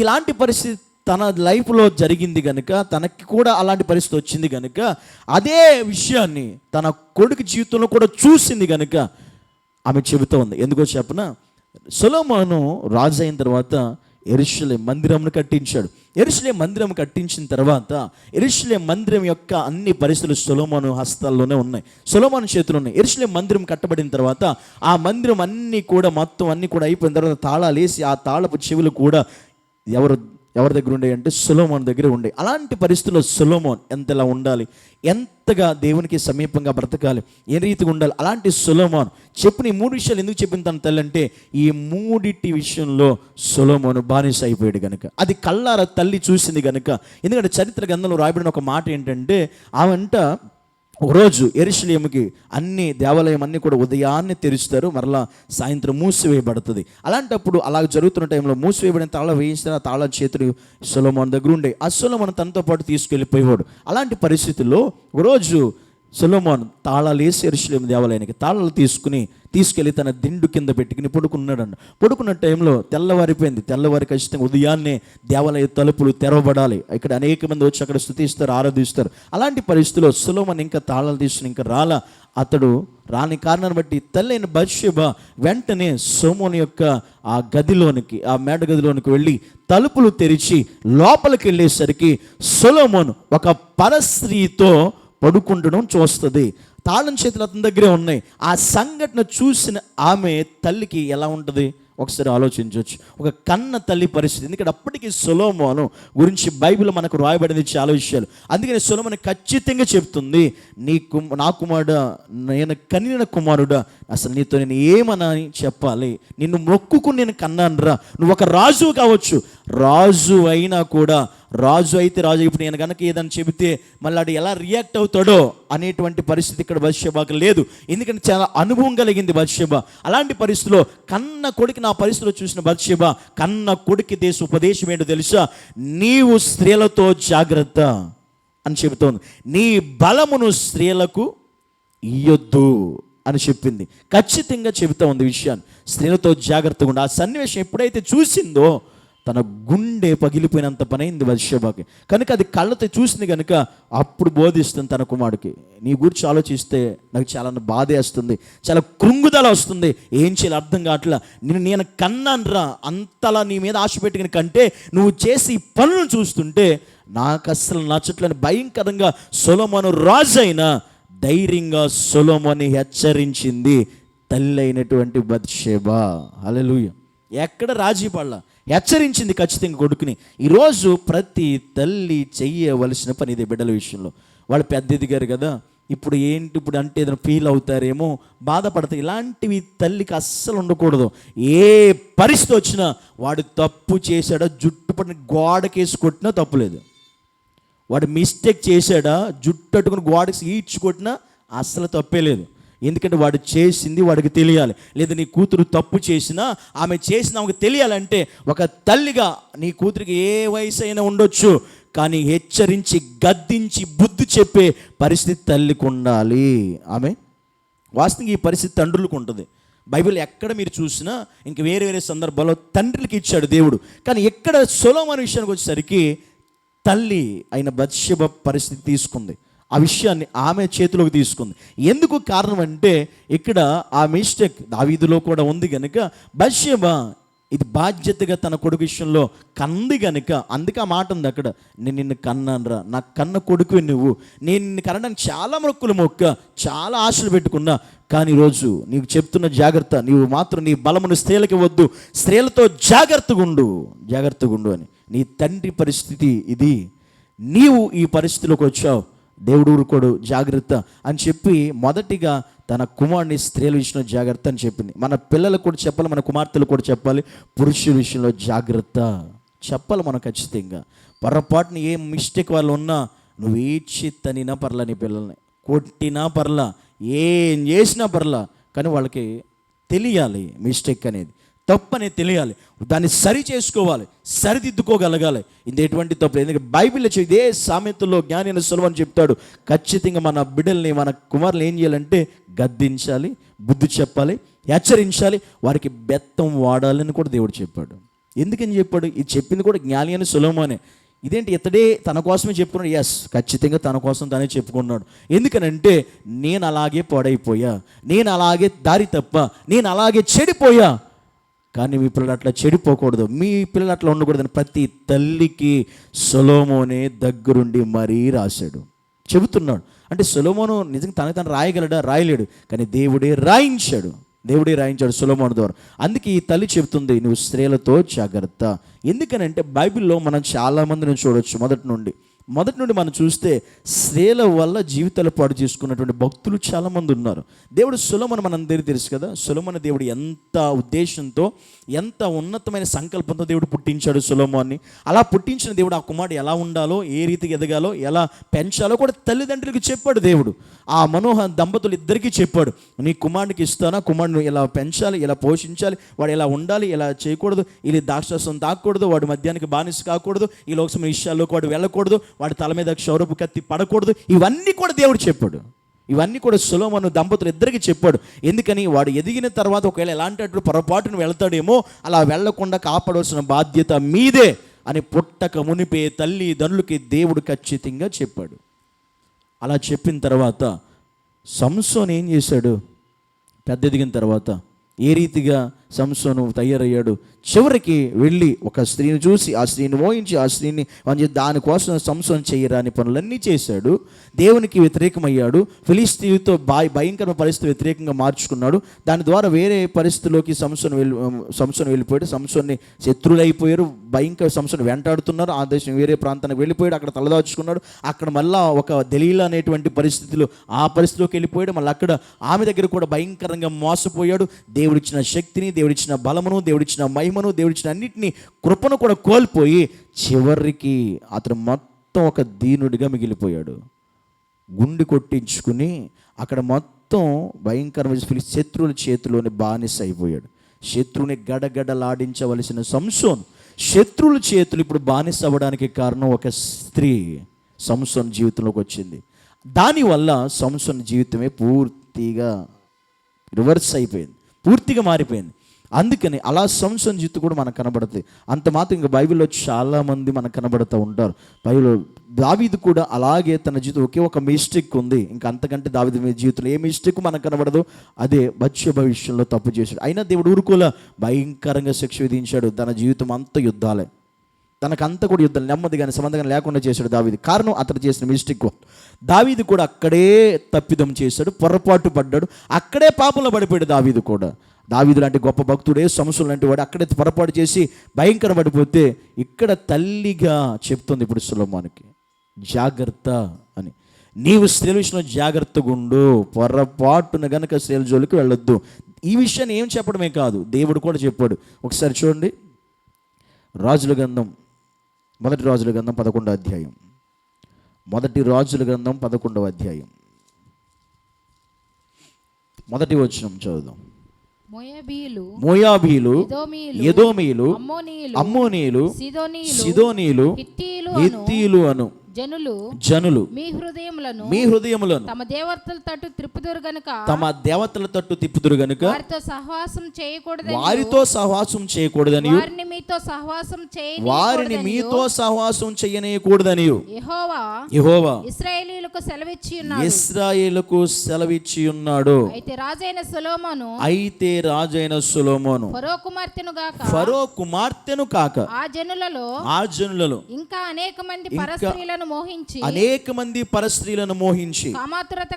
ఇలాంటి పరిస్థితి తన లైఫ్లో జరిగింది కనుక, తనకి కూడా అలాంటి పరిస్థితి వచ్చింది కనుక, అదే విషయాన్ని తన కొడుకు జీవితంలో కూడా చూసింది కనుక ఆమె చెబుతూ ఉంది. ఎందుకో చెప్పనా, సొలొమోను రాజు అయిన తర్వాత యెరూషలేము మందిరంను కట్టించాడు. యెరూషలేము మందిరం కట్టించిన తర్వాత యెరూషలేము మందిరం యొక్క అన్ని పరిస్థితులు సొలొమోను హస్తాల్లోనే ఉన్నాయి, సొలొమోను చేతులు ఉన్నాయి. యెరూషలేము మందిరం కట్టబడిన తర్వాత ఆ మందిరం మొత్తం అన్నీ కూడా అయిపోయిన తర్వాత తాళాలు వేసి ఆ తాళపు చెవులు కూడా ఎవరి దగ్గర ఉండే అంటే సొలొమోను దగ్గర ఉండే. అలాంటి పరిస్థితుల్లో సొలొమోన్ ఎంతలా ఉండాలి, ఎంతగా దేవునికి సమీపంగా బ్రతకాలి, ఏ రీతిగా ఉండాలి, అలాంటి సొలొమోన్ చెప్పిన ఈ 3 విషయాలు ఎందుకు చెప్పింది తన తల్లి అంటే, ఈ 3 విషయంలో సొలొమోను బానిస అయిపోయాడు కనుక, అది కళ్ళారా తల్లి చూసింది కనుక. ఎందుకంటే చరిత్ర గ్రంథంలో రాయబడిన ఒక మాట ఏంటంటే, ఆమెంట ఒకరోజు యెరూషలేముకి అన్ని దేవాలయం అన్నీ కూడా ఉదయాన్నే తెరుస్తారు, మరలా సాయంత్రం మూసివేయబడుతుంది. అలాంటప్పుడు అలా జరుగుతున్న టైంలో మూసివేయబడిన తాళం వేయించిన తాళ చేతులు సొలొమోను దగ్గర ఉండే. ఆ సొలొమోను తనతో పాటు తీసుకెళ్ళిపోయేవాడు. అలాంటి పరిస్థితుల్లో ఒకరోజు సొలొమోను తాళాలు వేసి యెరూషలేము దేవాలయానికి తాళాలు తీసుకెళ్ళి తన దిండు కింద పెట్టుకుని పడుకున్నాడంట. పడుకున్న టైంలో తెల్లవారిపోయింది. తెల్లవారి ఖచ్చితంగా ఉదయాన్నే దేవాలయ తలుపులు తెరవబడాలి. ఇక్కడ అనేక మంది వచ్చి అక్కడ స్తుతిస్తారు, ఆరాధిస్తారు. అలాంటి పరిస్థితిలో సొలొమోను ఇంకా తాళాలు తీసుకుని ఇంకా అతడు రాని కారణాన్ని బట్టి తల్లి అయిన బత్షెబ వెంటనే సొలొమోను యొక్క ఆ గదిలోనికి, ఆ మేడ గదిలోనికి వెళ్ళి తలుపులు తెరిచి లోపలికి వెళ్ళేసరికి సొలొమోను ఒక పరస్త్రీతో పడుకుండడం చూస్తుంది. తాళం చేతులు అతని దగ్గరే ఉన్నాయి. ఆ సంఘటన చూసిన ఆమె తల్లికి ఎలా ఉంటుంది ఒకసారి ఆలోచించవచ్చు. ఒక కన్న తల్లి పరిస్థితి. ఎందుకంటే అప్పటికి సొలొమోను గురించి బైబిల్ మనకు రాయబడింది చాలా విషయాలు. అందుకని సొలొమోను ఖచ్చితంగా చెప్తుంది, నా కుమారుడా, నేను కనిన కుమారుడా, అసలు నీతో నేను ఏమని చెప్పాలి, నిన్ను మొక్కుకుని నేను కన్నానురా. నువ్వు ఒక రాజు కావచ్చు, రాజు అయినా కూడా, రాజు అయితే రాజు ఇప్పుడు నేను కనుక ఏదని చెబితే మళ్ళీ ఆడు ఎలా రియాక్ట్ అవుతాడో అనేటువంటి పరిస్థితి ఇక్కడ బత్షెబకు లేదు. ఎందుకంటే చాలా అనుభవం కలిగింది బత్షెబ. అలాంటి పరిస్థితిలో కన్న కొడుకు నా పరిస్థితిలో చూసిన బత్షెబ కన్న కొడుకు దేశ ఉపదేశం ఏంటో తెలుసా, నీవు స్త్రీలతో జాగ్రత్త అని చెబుతోంది. నీ బలమును స్త్రీలకు ఇయ్యొద్దు అని చెప్పింది. ఖచ్చితంగా చెబుతా ఉంది విషయాన్ని, స్త్రీలతో జాగ్రత్తగా ఉండి. ఆ సన్నివేశం ఎప్పుడైతే చూసిందో తన గుండె పగిలిపోయినంత పని అయింది బత్షెబకి. కనుక అది కళ్ళతో చూసింది కనుక అప్పుడు బోధిస్తుంది తన కుమారుడికి, నీ గురించి ఆలోచిస్తే నాకు చాలా బాధేస్తుంది, చాలా కృంగుదల వస్తుంది, ఏం చేయాలి అర్థం కావట్లా, నేను కన్నానురా, అంతలా నీ మీద ఆశ పెట్టుకుని కంటే నువ్వు చేసి పనులను చూస్తుంటే నాకు అస్సలు నచ్చట్లని భయంకరంగా సొలొమోను రాజు అయినా ధైర్యంగా సొలొమోను హెచ్చరించింది తల్లి అయినటువంటి బత్షెబ. హల్లెలూయా. ఎక్కడ రాజీ పడలా, హెచ్చరించింది ఖచ్చితంగా కొడుకుని. ఈరోజు ప్రతి తల్లి చెయ్యవలసిన పని ఇదే బిడ్డల విషయంలో. వాళ్ళు పెద్ద ఎదిగారు కదా, ఇప్పుడు అంటే ఏదైనా ఫీల్ అవుతారేమో, బాధపడతారు. ఇలాంటివి తల్లికి అస్సలు ఉండకూడదు. ఏ పరిస్థితి వచ్చినా వాడు తప్పు చేశాడో జుట్టు పట్టిన గోడకేసి కొట్టినా తప్పులేదు, వాడు మిస్టేక్ చేశాడా జుట్టట్టుకుని గోడకి ఈడ్చుకొట్టినా అస్సలు తప్పే లేదు. ఎందుకంటే వాడు చేసింది వాడికి తెలియాలి. లేదా నీ కూతురు తప్పు చేసినా ఆమె చేసిన ఆమెకు తెలియాలంటే ఒక తల్లిగా నీ కూతురికి ఏ వయసు అయినా ఉండొచ్చు, కానీ హెచ్చరించి గద్దించి బుద్ధి చెప్పే పరిస్థితి తల్లికి ఉండాలి. ఆమె వాస్తవంగా ఈ పరిస్థితి తండ్రులకు ఉంటుంది. బైబిల్ ఎక్కడ మీరు చూసినా ఇంక వేరే సందర్భాల్లో తండ్రులకి ఇచ్చాడు దేవుడు. కానీ ఎక్కడ సొలొమోను విషయానికి వచ్చేసరికి తల్లి అయిన బత్షెబ పరిస్థితి తీసుకుంది, ఆ విషయాన్ని ఆమె చేతిలోకి తీసుకుంది. ఎందుకు కారణం అంటే ఇక్కడ ఆ మిస్టేక్ దావీదులో కూడా ఉంది కనుక బత్షెబ ఇది బాధ్యతగా తన కొడుకు విషయంలో కంది కనుక, అందుకే ఆ మాట ఉంది అక్కడ, నేను నిన్ను కన్నానురా, నా కన్న కొడుకు నువ్వు, నేను నిన్ను కనడానికి చాలా మొక్కులు చాలా ఆశలు పెట్టుకున్నా, కానీ ఈరోజు నీకు చెప్తున్న జాగ్రత్త, నీవు మాత్రం నీ బలమును స్త్రీలకి వద్దు, స్త్రీలతో జాగ్రత్తగా ఉండు అని. నీ తండ్రి పరిస్థితి ఇది, నీవు ఈ పరిస్థితిలోకి వచ్చావు, దేవుడు ఊరుకోడు, జాగ్రత్త అని చెప్పి మొదటిగా తన కుమారుని స్త్రీల విషయంలో జాగ్రత్త అని చెప్పింది. మన పిల్లలకు కూడా చెప్పాలి, మన కుమార్తెలు కూడా చెప్పాలి, పురుషుల విషయంలో జాగ్రత్త చెప్పాలి మనం ఖచ్చితంగా. పొరపాటున ఏ మిస్టేక్ వాళ్ళు ఉన్నా నువ్వు ఏడ్చి తనినా పర్లా, నీ పిల్లల్ని కొట్టినా పర్లా, ఏం చేసినా పర్లా, కానీ వాళ్ళకి తెలియాలి మిస్టేక్ అనేది, తప్పు అనేది తెలియాలి, దాన్ని సరి చేసుకోవాలి, సరిదిద్దుకోగలగాలి. ఇది ఎటువంటి తప్పు. ఎందుకంటే బైబిల్లో ఇదే సామెతల్లో జ్ఞాని అయిన సొలొమోను చెప్తాడు, ఖచ్చితంగా మన బిడ్డల్ని మన కుమారులు ఏం చేయాలంటే గద్దించాలి, బుద్ధి చెప్పాలి, హెచ్చరించాలి, వారికి బెత్తం వాడాలని కూడా దేవుడు చెప్పాడు. ఎందుకని చెప్పాడు? ఇది చెప్పింది కూడా జ్ఞాని అయిన సొలొమోనే. ఇదేంటి ఇతడే తన కోసమే చెప్పుకున్నాడు? ఎస్, ఖచ్చితంగా తన కోసం తనే చెప్పుకున్నాడు. ఎందుకనంటే నేను అలాగే పాడైపోయా, నేను అలాగే దారి తప్ప, నేను అలాగే చెడిపోయా, కానీ మీ పిల్లలు అట్లా చెడిపోకూడదు, మీ పిల్లలు అట్లా ఉండకూడదని ప్రతి తల్లికి సొలొమోనే దగ్గరుండి మరీ రాశాడు, చెబుతున్నాడు. అంటే సొలొమోను నిజంగా తను రాయగలడా? రాయలేడు, కానీ దేవుడే రాయించాడు సొలొమోను ద్వారా. అందుకే ఈ తల్లి చెబుతుంది, నువ్వు స్త్రీలతో జాగ్రత్త. ఎందుకనంటే బైబిల్లో మనం చాలామందిని చూడవచ్చు. మొదటి నుండి మనం చూస్తే స్త్రీల వల్ల జీవితాలు పాడు చేసుకున్నటువంటి భక్తులు చాలామంది ఉన్నారు. దేవుడు సొలొమోను మనందరికీ తెలుసు కదా. సొలొమోను దేవుడు ఎంత ఉద్దేశంతో, ఎంత ఉన్నతమైన సంకల్పంతో దేవుడు పుట్టించాడు సొలొమోన్ని. అలా పుట్టించిన దేవుడు ఆ కుమారుడు ఎలా ఉండాలో, ఏ రీతికి ఎదగాలో, ఎలా పెంచాలో కూడా తల్లిదండ్రులకు చెప్పాడు దేవుడు. ఆ మనోహర దంపతులు ఇద్దరికీ చెప్పాడు, నీ కుమారుడికి ఇస్తానా, కుమారుడిని ఇలా పెంచాలి, ఇలా పోషించాలి, వాడు ఇలా ఉండాలి, ఇలా చేయకూడదు, ఇది ద్రాక్షరసం తాగకూడదు, వాడు మద్యానికి బానిస కాకూడదు, ఈ లోకమైన విషయాల్లోకి వాడు వెళ్ళకూడదు, వాడి తల మీద క్షౌరపు కత్తి పడకూడదు, ఇవన్నీ కూడా దేవుడు చెప్పాడు. ఇవన్నీ కూడా సొలొమోను దంపతులు ఇద్దరికి చెప్పాడు. ఎందుకని? వాడు ఎదిగిన తర్వాత ఒకవేళ ఎలాంటి పొరపాటును వెళ్తాడేమో, అలా వెళ్లకుండా కాపాడవలసిన బాధ్యత మీదే అని పుట్టక మునిపే తల్లిదండ్రులకి దేవుడు ఖచ్చితంగా చెప్పాడు. అలా చెప్పిన తర్వాత సంసోను ఏం చేశాడు? పెద్ద ఎదిగిన తర్వాత ఏ రీతిగా సంసోను తయారయ్యాడు? చివరికి వెళ్ళి ఒక స్త్రీని చూసి ఆ స్త్రీని మోహించి ఆ స్త్రీని దానికోసం సంసోను చేయరాని పనులన్నీ చేశాడు. దేవునికి వ్యతిరేకమయ్యాడు. ఫిలిష్తీయులతో భయంకరమైన పరిస్థితి వ్యతిరేకంగా మార్చుకున్నాడు. దాని ద్వారా వేరే పరిస్థితిలోకి సంసోను వెళ్ళిపోయాడు. సంసోన్ని శత్రువులు అయిపోయారు, భయంకర సంసోను వెంటాడుతున్నారు. ఆ దేశం వేరే ప్రాంతానికి వెళ్ళిపోయాడు, అక్కడ తలదాచుకున్నాడు. అక్కడ మళ్ళా ఒక దలీలా అనేటువంటి పరిస్థితిలో ఆ పరిస్థితిలోకి వెళ్ళిపోయాడు. మళ్ళీ అక్కడ ఆమె దగ్గర కూడా భయంకరంగా మోసపోయాడు. దేవుడిచ్చిన శక్తిని, దేవుడిచ్చిన బలమును, దేవుడిచ్చిన మహిమను, దేవుడిచ్చిన అన్నిటినీ కృపను కూడా కోల్పోయి చివరికి అతను మొత్తం ఒక దీనుడిగా మిగిలిపోయాడు. గుండు కొట్టించుకుని అక్కడ మొత్తం భయంకరమైన శత్రువుల చేతిలోని బానిస అయిపోయాడు. శత్రువుని గడగడలాడించవలసిన సంసోను శత్రువుల చేతులు ఇప్పుడు బానిస అవ్వడానికి కారణం ఒక స్త్రీ సంసోను జీవితంలోకి వచ్చింది. దానివల్ల సంసోను జీవితమే పూర్తిగా రివర్స్ అయిపోయింది, పూర్తిగా మారిపోయింది. అందుకని అలా సంసోను జీవితం కూడా మనకు కనబడుతుంది. అంత మాత్రం ఇంకా బైబిల్లో చాలామంది మనకు కనబడుతూ ఉంటారు. బైబిల్లో దావీదు కూడా అలాగే తన జీవితం ఒకే ఒక మిస్టేక్ ఉంది. ఇంకా అంతకంటే దావీదు మీద జీవితంలో ఏ మిస్టేక్ మనకు కనబడదు. అదే బత్షెబ విషయంలో తప్పు చేశాడు. అయినా దేవుడు ఊరుకోలా, భయంకరంగా శిక్ష విధించాడు. తన జీవితం అంతా యుద్ధాలే, తనకంతా కూడా యుద్ధాలు, నెమ్మదిగానే సంబంధంగా లేకుండా చేశాడు దావీదు. కారణం అతను చేసిన మిస్టేక్. దావీదు కూడా అక్కడే తప్పిదం చేశాడు, పొరపాటు పడ్డాడు, అక్కడే పాపంలో పడిపోయాడు దావీదు కూడా. దావీదు లాంటి గొప్ప భక్తుడే, సంసోను లాంటి వాడు అక్కడే పొరపాటు చేసి భయంకర పడిపోతే ఇక్కడ తల్లిగా చెప్తుంది ఇప్పుడు సొలొమోనుకి, జాగ్రత్త అని. నీవు స్త్రీల విషయంలో జాగ్రత్తగా ఉండు, పొరపాటున గనక స్త్రీల జోలికి వెళ్ళొద్దు. ఈ విషయాన్ని ఏం చెప్పడమే కాదు, దేవుడు కూడా చెప్పాడు. ఒకసారి చూడండి, రాజుల గ్రంథం, మొదటి రాజుల గ్రంథం 11వ అధ్యాయం. మొదటి రాజుల గ్రంథం 11వ అధ్యాయం మొదటి వచనం చదువుదాం. మోయాబీలు, ఎదోమీయులు, అమ్మోనీయులు, సిదోనీయులు, హిత్తీయులు అను జనులు మీ హృదయములను తమ దేవతల తట్టు తిప్పుదురు గనుక వారితో సహవాసం చేయకూడదని వారిని మీతో సహవాసం చేయనీయకూడదని యెహోవా ఇశ్రాయేలుకు సెలవిచ్చి ఉన్నాడు. అయితే రాజైన సొలొమోను ఫరో కుమార్తెను కాక ఆ జనులలో ఇంకా అనేక మంది పరస్త్రీలను మోహించి కామాతురత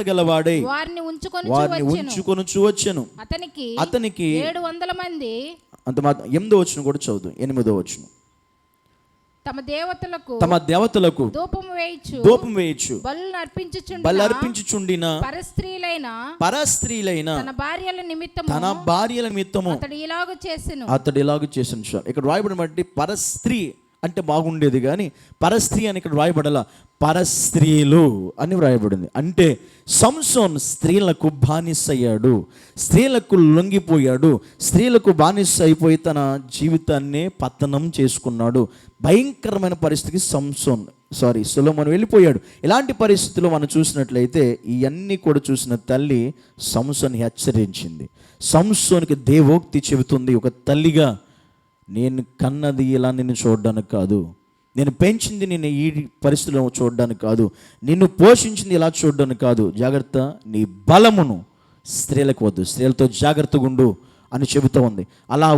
గలవాడై వారిని ఉంచుకొనుచు వచ్చెను. అతనికి 700 మంది. అంత మాత్రం 8వ వచనం కూడా చదువు. 8వ వచనం. తమ దేవతలకు ధూపం వేయచ్చు బలు అర్పించుచుండిన పరస్త్రీలైన తన భార్యల నిమిత్తము అతడు ఇలాగ చేసిన. ఇక్కడ రాయబడిన బట్టి పరస్త్రీ అంటే బాగుండేది, కానీ పరస్త్రీ అని ఇక్కడ రాయబడాల, పరస్త్రీలు అని వ్రాయబడింది. అంటే సంసోన్ స్త్రీలకు బానిసయ్యాడు, స్త్రీలకు లొంగిపోయాడు, స్త్రీలకు బానిస అయిపోయి తన జీవితాన్ని పతనం చేసుకున్నాడు. భయంకరమైన పరిస్థితికి సొలొమోను వెళ్ళిపోయాడు. ఇలాంటి పరిస్థితుల్లో మనం చూసినట్లయితే ఇవన్నీ కూడా చూసిన తల్లి సంసోన్ని హెచ్చరించింది. సంసోనికి దేవోక్తి చెబుతుంది, ఒక తల్లిగా, నేను కన్నది ఇలా నిన్ను చూడడానికి కాదు, నేను పెంచింది నిన్ను ఈ పరిస్థితిలో చూడడానికి కాదు, నిన్ను పోషించింది ఇలా చూడడానికి కాదు, జాగ్రత్త, నీ బలమును స్త్రీలకు వద్దు, స్త్రీలతో జాగ్రత్తగా ఉండు అని చెబుతూ ఉంది. అలా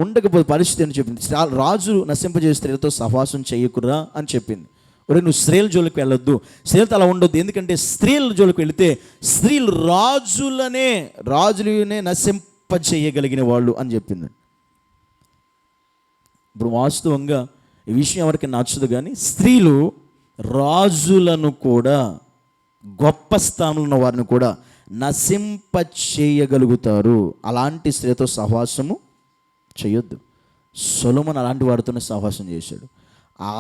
ఉండకపోతే పరిస్థితి అని చెప్పింది. రాజు నశింపజేసే స్త్రీలతో సహవాసం చేయకురా అని చెప్పింది. ఒరే, నువ్వు స్త్రీల జోలికి వెళ్ళొద్దు, స్త్రీలతో అలా ఉండొద్దు, ఎందుకంటే స్త్రీల జోలికి వెళితే స్త్రీలు రాజులనే నశింపజేయగలిగిన వాళ్ళు అని చెప్పింది. ఇప్పుడు వాస్తవంగా ఈ విషయం ఎవరికి నచ్చదు, కానీ స్త్రీలు రాజులను కూడా, గొప్ప స్థానంలో ఉన్న వారిని కూడా నశింప చేయగలుగుతారు. అలాంటి స్త్రీతో సహవాసము చేయొద్దు. సొలొమోను అలాంటి వారితోనే సహవాసం చేశాడు.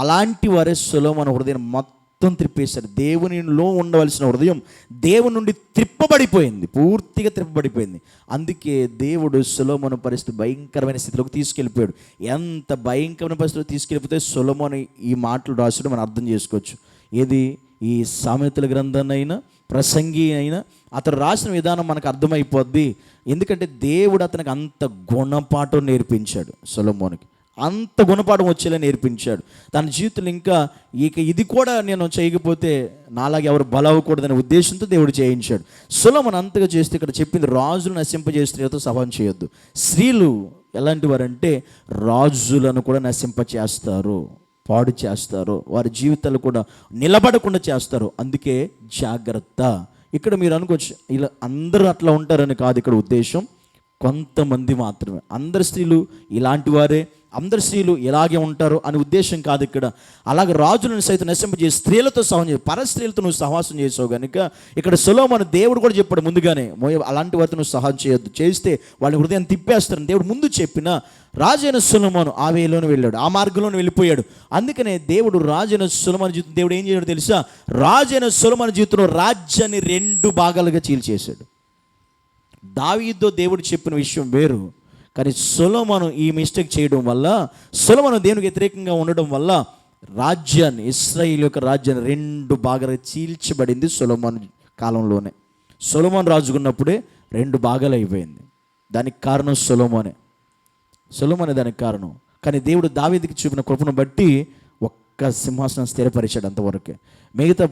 అలాంటి వారే సొలొమోను హృదయం మొత్తం త్రిప్పేశాడు. దేవునిలో ఉండవలసిన హృదయం దేవుని నుండి త్రిప్పబడిపోయింది, పూర్తిగా త్రిప్పబడిపోయింది. అందుకే దేవుడు సొలొమోను పరిస్థితి భయంకరమైన స్థితిలోకి తీసుకెళ్ళిపోయాడు. ఎంత భయంకరమైన పరిస్థితిలో తీసుకెళ్ళిపోతే సొలొమోను ఈ మాటలు రాసడం మనం అర్థం చేసుకోవచ్చు. ఏది, ఈ సామెతల గ్రంథాన్నైనా ప్రసంగి అయినా అతను రాసిన విధానం మనకు అర్థమైపోద్ది. ఎందుకంటే దేవుడు అతనికి అంత గుణపాఠం నేర్పించాడు, సొలొమోనుకి అంత గుణపాఠం వచ్చేలా నేర్పించాడు. తన జీవితంలో ఇంకా ఇది కూడా నేను చేయకపోతే నాలాగే ఎవరు బలవకూడదనే ఉద్దేశంతో దేవుడు చేయించాడు. సొలొమోను అంతగా చేస్తే ఇక్కడ చెప్పింది, రాజులు నశింపజేసే స్త్రీలతో సహవాసం చేయొద్దు. స్త్రీలు ఎలాంటి వారంటే రాజులను కూడా నశింపచేస్తారు, పాడు చేస్తారు, వారి జీవితాలు కూడా నిలబడకుండా చేస్తారు. అందుకే జాగ్రత్త. ఇక్కడ మీరు అనుకోవచ్చు ఇలా అందరూ అట్లా ఉంటారని కాదు ఇక్కడ ఉద్దేశం, కొంతమంది మాత్రమే. అందరు స్త్రీలు ఇలాంటి వారే, అందరు స్త్రీలు ఇలాగే ఉంటారు అని ఉద్దేశం కాదు ఇక్కడ. అలాగే రాజులను సైతం నశింపజేసి స్త్రీలతో సహవాసం చేసి పరస్త్రీలతో నువ్వు సహవాసం చేసావు కనుక ఇక్కడ సొలొమోను దేవుడు కూడా చెప్పాడు ముందుగానే, అలాంటి వారితో నువ్వు సహాయం చేయొద్దు, చేస్తే వాళ్ళ హృదయం తిప్పేస్తారని దేవుడు ముందు చెప్పిన. రాజైన సొలొమోను ఆ వేలోనే వెళ్ళాడు, ఆ మార్గంలోనే వెళ్ళిపోయాడు. అందుకనే దేవుడు రాజైన సొలొమోను జీవితం దేవుడు ఏం చేయడం తెలుసా, రాజైన సొలొమోను జీవితంలో రాజ్యాన్ని 2 భాగాలుగా చీల్చేశాడు. దావీదుతో దేవుడు చెప్పిన విషయం వేరు, కానీ సొలొమోను ఈ మిస్టేక్ చేయడం వల్ల, సొలొమోను దేవునికి వ్యతిరేకంగా ఉండడం వల్ల రాజ్యాన్ని, ఇశ్రాయేలు యొక్క రాజ్యాన్ని 2 భాగాలుగా చీల్చబడింది సొలొమోను కాలంలోనే. సొలొమోను రాజుకున్నప్పుడే 2 భాగాలు అయిపోయింది. దానికి కారణం సొలొమోనే దానికి కారణం. కానీ దేవుడు దావీదుకి చూపిన కృపను బట్టి ఒక్క సింహాసనం స్థిరపరిచాడు అంతవరకే. మిగతా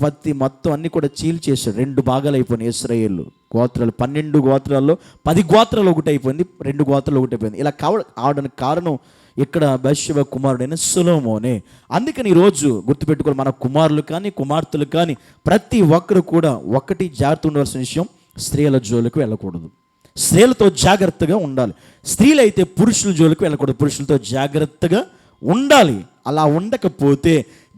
మొత్తం అన్నీ కూడా చీల్చేశాడు. 2 భాగాలు అయిపోయినాయి ఇశ్రాయేలు గోత్రాలు. 12 గోత్రాల్లో 10 గోత్రాలు ఒకటి అయిపోయింది, 2 గోత్రాలు ఒకటి అయిపోయింది. ఇలా కావడానికి కారణం ఇక్కడ బత్షెబ కుమారుడైన సొలొమోనే. అందుకని ఈరోజు గుర్తుపెట్టుకోవాలి, మన కుమారులు కానీ కుమార్తెలు కానీ ప్రతి ఒక్కరు కూడా ఒకటి జాగ్రత్త ఉండవలసిన విషయం, స్త్రీల జోలికి వెళ్ళకూడదు, స్త్రీలతో జాగ్రత్తగా ఉండాలి. స్త్రీలైతే పురుషుల జోలికి వెళ్ళకూడదు, పురుషులతో జాగ్రత్తగా ఉండాలి. అలా ఉండకపోతే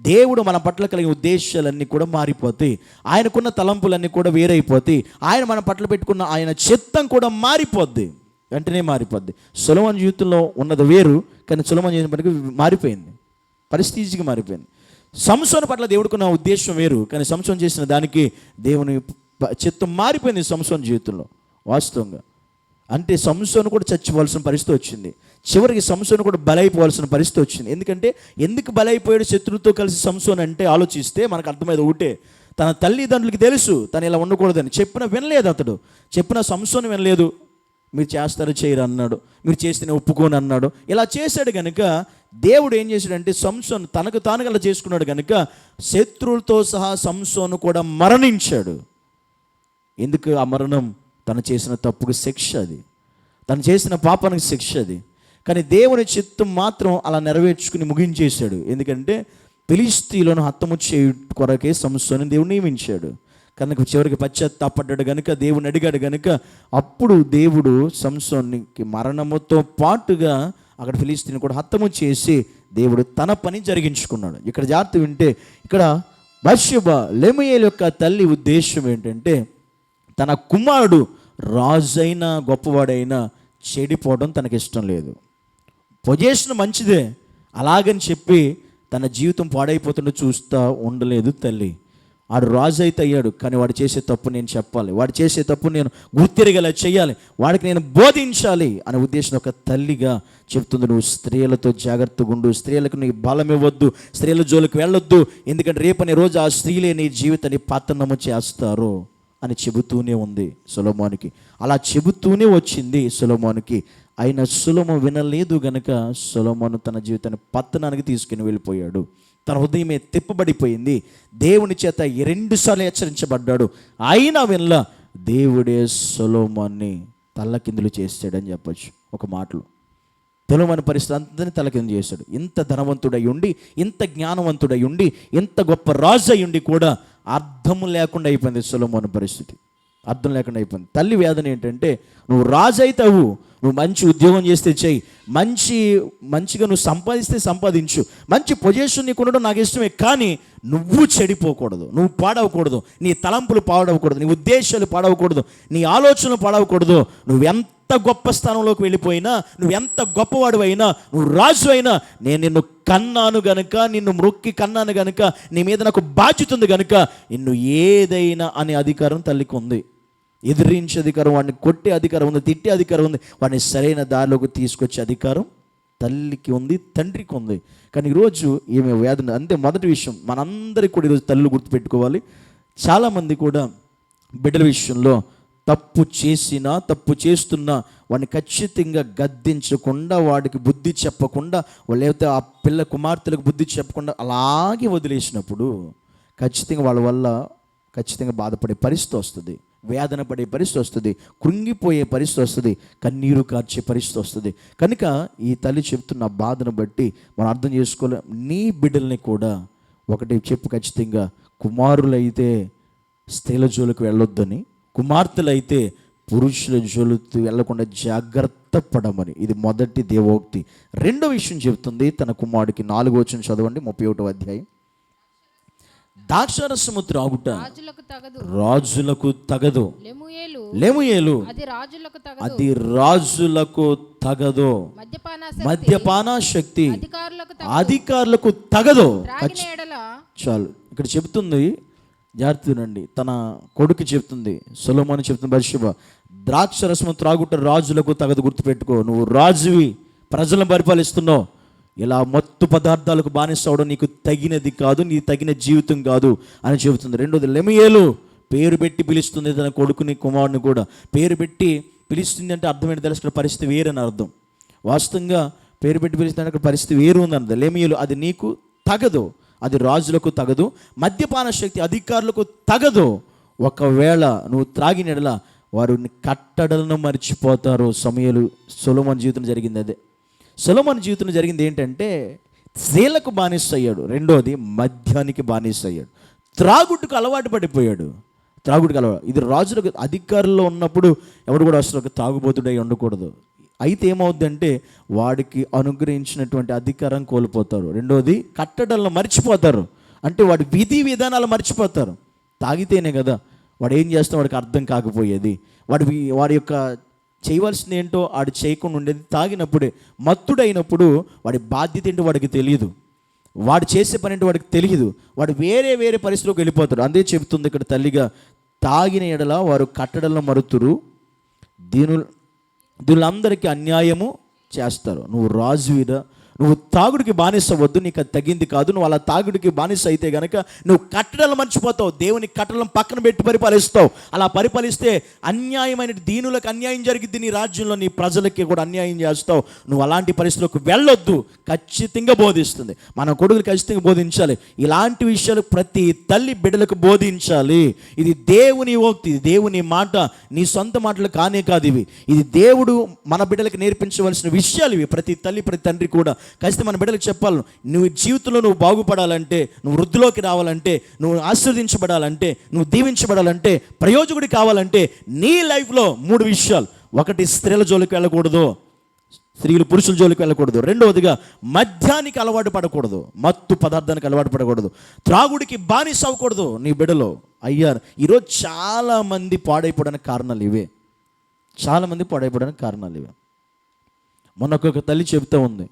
దేవుడు మన పట్ల కలిగిన ఉద్దేశాలన్నీ కూడా మారిపోతాయి, ఆయనకున్న తలంపులన్నీ కూడా వేరైపోతాయి, ఆయన మన పట్ల పెట్టుకున్న ఆయన చిత్తం కూడా మారిపోద్ది, వెంటనే మారిపోద్ది. సొలొమోను జీవితంలో ఉన్నది వేరు, కానీ సొలొమోను జీవితానికి మారిపోయింది, పరిస్థితిగా మారిపోయింది. సంసోను పట్ల దేవుడుకున్న ఉద్దేశం వేరు, కానీ సంసోను చేసిన దానికి దేవుని చిత్తం మారిపోయింది సంసోను జీవితంలో వాస్తవంగా. అంటే సంసోను కూడా చచ్చిపోవాల్సిన పరిస్థితి వచ్చింది. చివరికి సంసోను కూడా బలైపోవాల్సిన పరిస్థితి వచ్చింది. ఎందుకు బలైపోయాడు శత్రువుతో కలిసి సంసోను అంటే ఆలోచిస్తే మనకు అర్థమైంది ఒకటే, తన తల్లిదండ్రులకి తెలుసు తను ఇలా ఉండకూడదని, వినలేదు అతడు. సంసోను వినలేదు. మీరు చేస్తారు చేయరు అన్నాడు, మీరు చేస్తేనే ఒప్పుకోని అన్నాడు. ఇలా చేశాడు కనుక దేవుడు ఏం చేశాడంటే సంసోను తనకు తానుగా అలా చేసుకున్నాడు కనుక శత్రువులతో సహా సంసోను కూడా మరణించాడు. ఎందుకు ఆ మరణం? తను చేసిన తప్పుకు శిక్ష అది, తను చేసిన పాపానికి శిక్ష అది. కానీ దేవుని చిత్తం మాత్రం అలా నెరవేర్చుకుని ముగించేశాడు. ఎందుకంటే ఫిలిష్తీయులను హతము చేయ కొరకే సంసోనుని దేవుడు నియమించాడు కనుక చివరికి పశ్చాత్తాపడ్డాడు కనుక దేవుని అడిగాడు కనుక అప్పుడు దేవుడు సంసోనికి మరణముతో పాటుగా అక్కడ ఫిలిష్తీయుని కూడా హతము చేసి దేవుడు తన పని జరిగించుకున్నాడు. ఇక్కడ జాగ్రత్త వింటే, ఇక్కడ బత్షెబ లెముయేలు యొక్క తల్లి ఉద్దేశం ఏంటంటే, తన కుమారుడు రాజైన గొప్పవాడైనా చెడిపోవడం తనకి ఇష్టం లేదు. పొజిషన్ మంచిదే, అలాగని చెప్పి తన జీవితం పాడైపోతుండే చూస్తూ ఉండలేదు తల్లి. వాడు రాజు అయితే అయ్యాడు, కానీ వాడు చేసే తప్పు నేను చెప్పాలి, వాడు చేసే తప్పు నేను గుర్తిరగేలా చేయాలి, వాడికి నేను బోధించాలి అనే ఉద్దేశం ఒక తల్లిగా చెప్తుంది. నువ్వు స్త్రీలతో జాగ్రత్తగా ఉండు, స్త్రీలకు నీ బలం ఇవ్వద్దు, స్త్రీల జోలికి వెళ్ళొద్దు, ఎందుకంటే రేపనే రోజు ఆ స్త్రీలే నీ జీవితాన్ని పతనము చేస్తారు అని చెబుతూనే ఉంది సొలొమోనుకి. అలా చెబుతూనే వచ్చింది సొలొమోనుకి. అయినా సొలొమోను వినలేదు గనుక సొలొమోను తన జీవితాన్ని పతనానికి తీసుకుని వెళ్ళిపోయాడు. తన హృదయమే తిప్పబడిపోయింది. దేవుని చేత 2 సార్లు హెచ్చరించబడ్డాడు, అయినా వినల. దేవుడే సొలొమోన్ని తల్లకిందులు చేసాడని చెప్పచ్చు ఒక మాటలో. సొలొమోను పరిస్థితి అంతని తలకిందు చేశాడు. ఇంత ధనవంతుడై ఉండి, ఇంత జ్ఞానవంతుడై ఉండి, ఇంత గొప్ప రాజు అయి ఉండి కూడా అర్థం లేకుండా అయిపోయింది సొలొమోను పరిస్థితి. అర్థం లేకుండా అయిపోయింది. తల్లి వేదన ఏంటంటే, నువ్వు రాజు అవుతావు, నువ్వు మంచి ఉద్యోగం చేస్తే చెయ్యి, మంచిగా నువ్వు సంపాదిస్తే సంపాదించు, మంచి పొజిషన్ నీకు ఉండడం నాకు ఇష్టమే, కానీ నువ్వు చెడిపోకూడదు, నువ్వు పాడవకూడదు, నీ తలంపులు పాడవకూడదు, నీ ఉద్దేశాలు పాడవకూడదు, నీ ఆలోచనలు పాడవకూడదు. నువ్వెంత గొప్ప స్థానంలోకి వెళ్ళిపోయినా, నువ్వెంత గొప్పవాడు అయినా, నువ్వు రాజు అయినా, నేను నిన్ను కన్నాను గనుక, నిన్ను మ్రొక్కి కన్నాను గనుక, నీ మీద నాకు బాధ్యత ఉంది గనుక నిన్ను ఏదైనా అనే అధికారం తల్లికి ఉంది. ఎదిరించే అధికారం, వాడిని కొట్టే అధికారం ఉంది, తిట్టే అధికారం ఉంది, వాడిని సరైన దారిలోకి తీసుకొచ్చే అధికారం తల్లికి ఉంది, తండ్రికి ఉంది. కానీ ఈరోజు ఏమే వేదన అంతే. మొదటి విషయం, మనందరికీ కూడా ఈరోజు తల్లులు గుర్తుపెట్టుకోవాలి. చాలామంది కూడా బిడ్డల విషయంలో తప్పు చేసినా, తప్పు చేస్తున్నా వాడిని ఖచ్చితంగా గద్దించకుండా, వాడికి బుద్ధి చెప్పకుండా, లేకపోతే ఆ పిల్ల కుమార్తెలకు బుద్ధి చెప్పకుండా అలాగే వదిలేసినప్పుడు ఖచ్చితంగా వాళ్ళ వల్ల ఖచ్చితంగా బాధపడే పరిస్థితి వస్తుంది, వేదన పడే పరిస్థితి వస్తుంది, కృంగిపోయే పరిస్థితి వస్తుంది, కన్నీరు కార్చే పరిస్థితి వస్తుంది. కనుక ఈ తల్లి చెప్తున్న బాధను బట్టి మనం అర్థం చేసుకోలేం. నీ బిడ్డల్ని కూడా ఒకటి చెప్పు ఖచ్చితంగా, కుమారులైతే స్త్రీల జోలికి వెళ్ళొద్దని, కుమార్తెలైతే పురుషుల జోలికి వెళ్లకుండా జాగ్రత్త పడమని. ఇది మొదటి దేవోక్తి. రెండో విషయం చెబుతుంది తన కుమారుడికి. 4వ వచనం చదవండి, 31వ అధ్యాయం. ద్రాక్షారసము త్రాగుట రాజులకు తగదు, లెముయేలు అది రాజులకు తగదు, మద్యపాన శక్తి అధికారులకు తగదు. చాలు, ఇక్కడ చెబుతుంది, జాగ్రత్తనండి. తన కొడుకు చెప్తుంది, సొలొమోను చెప్తుంది, బత్షెబ ద్రాక్షరసము త్రాగుట రాజులకు తగదు. గుర్తుపెట్టుకో, నువ్వు రాజువి, ప్రజలను పరిపాలిస్తున్నావు, ఇలా మత్తు పదార్థాలకు బానిసవడం నీకు తగినది కాదు, నీ తగిన జీవితం కాదు అని చెబుతుంది. రెండోది, లెముయేలు పేరు పెట్టి పిలుస్తుంది తన కొడుకుని, కుమారుని కూడా పేరు పెట్టి పిలుస్తుంది. అంటే అర్థం ఏంటి తెలుసు, పరిస్థితి వేరని అర్థం. వాస్తవంగా పేరు పెట్టి పిలుస్తుంది అక్కడ పరిస్థితి వేరు ఉందన్నది. లెముయేలు అది నీకు తగదు, అది రాజులకు తగదు, మద్యపాన శక్తి అధికారులకు తగదు. ఒకవేళ నువ్వు త్రాగిన యెడల వారు కట్టడలను మర్చిపోతారు. సొలొమోను జీవితం జరిగింది అదే. సొలొమోను జీవితంలో జరిగింది ఏంటంటే, స్త్రీలకు బానిస అయ్యాడు. రెండోది, మద్యానికి బానిస అయ్యాడు. త్రాగుడుకు అలవాటు పడిపోయాడు. ఇది రాజులకు అధికారంలో ఉన్నప్పుడు ఎవడు కూడా అసలు ఒక తాగుబోతుడై ఉండకూడదు. అయితే ఏమవుద్దంటే వాడికి అనుగ్రహించినటువంటి అధికారం కోల్పోతారు. రెండోది, కట్టడలను మర్చిపోతారు, అంటే వాడి విధి విధానాలు మర్చిపోతారు. తాగితేనే కదా వాడు ఏం చేస్తాం వాడికి అర్థం కాకపోయేది, వాడి యొక్క చేయవలసింది ఏంటో వాడు చేయకుండా ఉండేది. తాగినప్పుడే, మత్తుడైనప్పుడు వాడి బాధ్యత ఏంటో వాడికి తెలియదు, వాడు చేసే పని ఏంటో వాడికి తెలియదు, వాడు వేరే పరిస్థితిలోకి వెళ్ళిపోతాడు. అందే చెబుతుంది ఇక్కడ తల్లిగా, తాగిన ఎడల వారు కట్టడలను మరుతురు, దీనులందరికీ అన్యాయము చేస్తారు. నువ్వు రాజువిరా, నువ్వు తాగుడికి బానిస వద్దు, నీకు అది తగింది కాదు. నువ్వు అలా తాగుడికి బానిస అయితే గనక నువ్వు కట్టడలు మర్చిపోతావు, దేవుని కట్టడలను పక్కన పెట్టి పరిపాలిస్తావు. అలా పరిపాలిస్తే అన్యాయమైన దీనులకు అన్యాయం జరిగిద్ది, నీ రాజ్యంలో నీ ప్రజలకి కూడా అన్యాయం చేస్తావు. నువ్వు అలాంటి పరిస్థితులకు వెళ్ళొద్దు, ఖచ్చితంగా బోధిస్తుంది. మన కొడుకులు ఖచ్చితంగా బోధించాలి. ఇలాంటి విషయాలు ప్రతి తల్లి బిడ్డలకు బోధించాలి. ఇది దేవుని ఓక్తి, ఇది దేవుని మాట, నీ సొంత మాటలు కానే కాదు ఇవి. ఇది దేవుడు మన బిడ్డలకు నేర్పించవలసిన విషయాలు ఇవి. ప్రతి తల్లి ప్రతి తండ్రి కూడా ఖచ్చితంగా మన బిడ్డలకు చెప్పాలి. నువ్వు జీవితంలో నువ్వు బాగుపడాలంటే, నువ్వు వృద్ధిలోకి రావాలంటే, నువ్వు ఆశీర్వదించబడాలంటే, నువ్వు దీవించబడాలంటే, ప్రయోజకుడి కావాలంటే నీ లైఫ్లో 3 విషయాలు. ఒకటి, స్త్రీల జోలికి వెళ్ళకూడదు. స్త్రీలు పురుషుల జోలికి వెళ్ళకూడదు. రెండవదిగా మద్యానికి అలవాటు పడకూడదు, మత్తు పదార్థానికి అలవాటు పడకూడదు, త్రాగుడికి బానిస అవ్వకూడదు నీ బిడ్డలో. అయ్యారు ఈరోజు చాలామంది పాడైపోవడానికి కారణాలు ఇవే. చాలామంది పాడైపోవడానికి కారణాలు ఇవే. మొన్న ఒక తల్లి చెబుతూ ఉంది,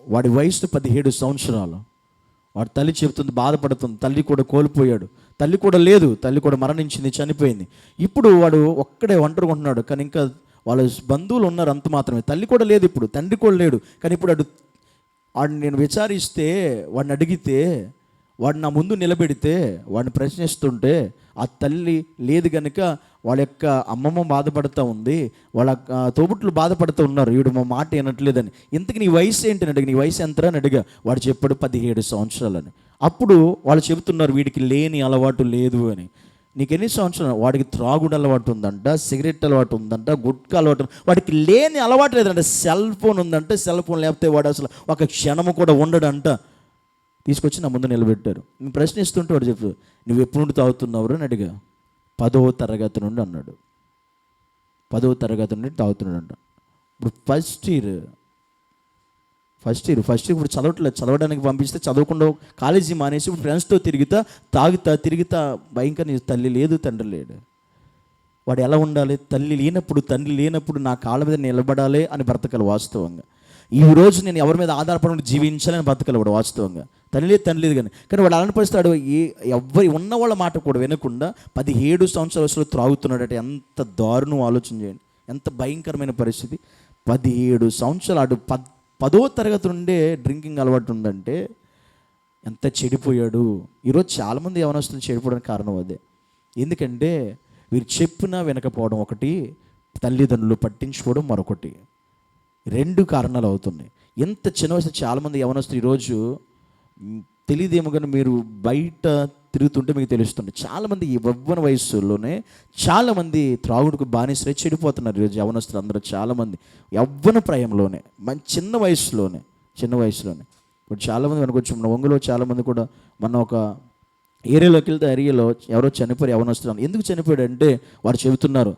వాడి వయసు 17 సంవత్సరాలు. వాడి తల్లి చెబుతుంది, బాధపడుతుంది. తల్లి కూడా కోల్పోయాడు, తల్లి కూడా లేదు, తల్లి కూడా మరణించింది, చనిపోయింది. ఇప్పుడు వాడు ఒక్కడే ఒంటరిగా ఉంటున్నాడు. కానీ ఇంకా వాళ్ళ బంధువులు ఉన్నారు, అంత మాత్రమే. తల్లి కూడా లేదు, ఇప్పుడు తండ్రి కూడా లేడు. కానీ ఇప్పుడు వాడిని నేను విచారిస్తే, వాడిని అడిగితే, వాడిని నా ముందు నిలబెడితే, వాడిని ప్రశ్నిస్తుంటే, ఆ తల్లి లేదు కనుక వాళ్ళ యొక్క అమ్మమ్మ బాధపడుతూ ఉంది, వాళ్ళ తోబుట్లు బాధపడుతూ ఉన్నారు, వీడు మా మాట వినట్లేదని. ఇంతకు నీ వయసు ఏంటని అడిగి, నీ వయసు ఎంత అని అడిగా. వాడు చెప్పాడు 17 సంవత్సరాలని. అప్పుడు వాళ్ళు చెబుతున్నారు వీడికి లేని అలవాటు లేదు అని. నీకు ఎన్ని సంవత్సరాలు? వాడికి త్రాగుడు అలవాటు ఉందంట, సిగరెట్ అలవాటు ఉందంట, గుట్కా అలవాటు, వాడికి లేని అలవాటు లేదంట. సెల్ ఫోన్ ఉందంటే, సెల్ ఫోన్ లేకపోతే వాడు అసలు ఒక క్షణము కూడా ఉండడంట. తీసుకొచ్చి నా ముందు నిలబెట్టారు. నేను ప్రశ్నిస్తుంటే వాడు చెప్పు, నువ్వు ఎప్పుడు నుండి తాగుతున్నావు అని అడిగా. 10వ తరగతి నుండి అన్నాడు. 10వ తరగతి నుండి తాగుతున్నాడంట. ఇప్పుడు ఫస్ట్ ఇయర్ ఇప్పుడు చదవట్లేదు. చదవడానికి పంపిస్తే చదవకుండా కాలేజీ మానేసి ఇప్పుడు ఫ్రెండ్స్తో తిరుగుతా భయంకర. తల్లి లేదు, తండ్రి లేడు. వాడు ఎలా ఉండాలి? తల్లి లేనప్పుడు, తండ్రి లేనప్పుడు నా కాళ్ళ మీద నిలబడాలి అని బ్రతకాలి వాస్తవంగా. ఈ రోజు నేను ఎవరి మీద ఆధారపడి జీవించాలని బ్రతకాలి వాడు వాస్తవంగా. తండ్రి లేదు కానీ వాడు అలాంటి పరిస్థితి. ఎవరి ఉన్న వాళ్ళ మాట కూడా వినకుండా 17 సంవత్సరాల వయసులో త్రాగుతున్నాడంటే ఎంత దారుణం ఆలోచన చేయండి, ఎంత భయంకరమైన పరిస్థితి. 17 సంవత్సరాలు 10వ తరగతి నుండే డ్రింకింగ్ అలవాటు ఉందంటే ఎంత చెడిపోయాడు. ఈరోజు చాలామంది యవనస్తులు చెడిపోవడానికి కారణం అదే. ఎందుకంటే వీరు చెప్పినా వినకపోవడం ఒకటి, తల్లిదండ్రులు పట్టించుకోవడం మరొకటి. 2 కారణాలు అవుతున్నాయి. ఎంత చిన్న వయసు చాలామంది యవనస్తులు ఈరోజు తెలియదేమో కానీ మీరు బయట తిరుగుతుంటే మీకు తెలుస్తుంది, చాలామంది ఈ యవ్వన వయస్సులోనే చాలామంది త్రాగుడుకు బానిసలై చెడిపోతున్నారు ఈరోజు యవనస్తులు అందరూ. చాలామంది యవ్వన ప్రాయంలోనే, మంచి చిన్న వయసులోనే ఇప్పుడు చాలామంది వెనకొచ్చి మన ఒంగులో చాలామంది కూడా మన ఒక ఏరియాలోకి వెళ్తే ఏరియాలో ఎవరో చనిపోయారు యవనస్తులు. ఎందుకు చనిపోయాడు అంటే వారు చెబుతున్నారు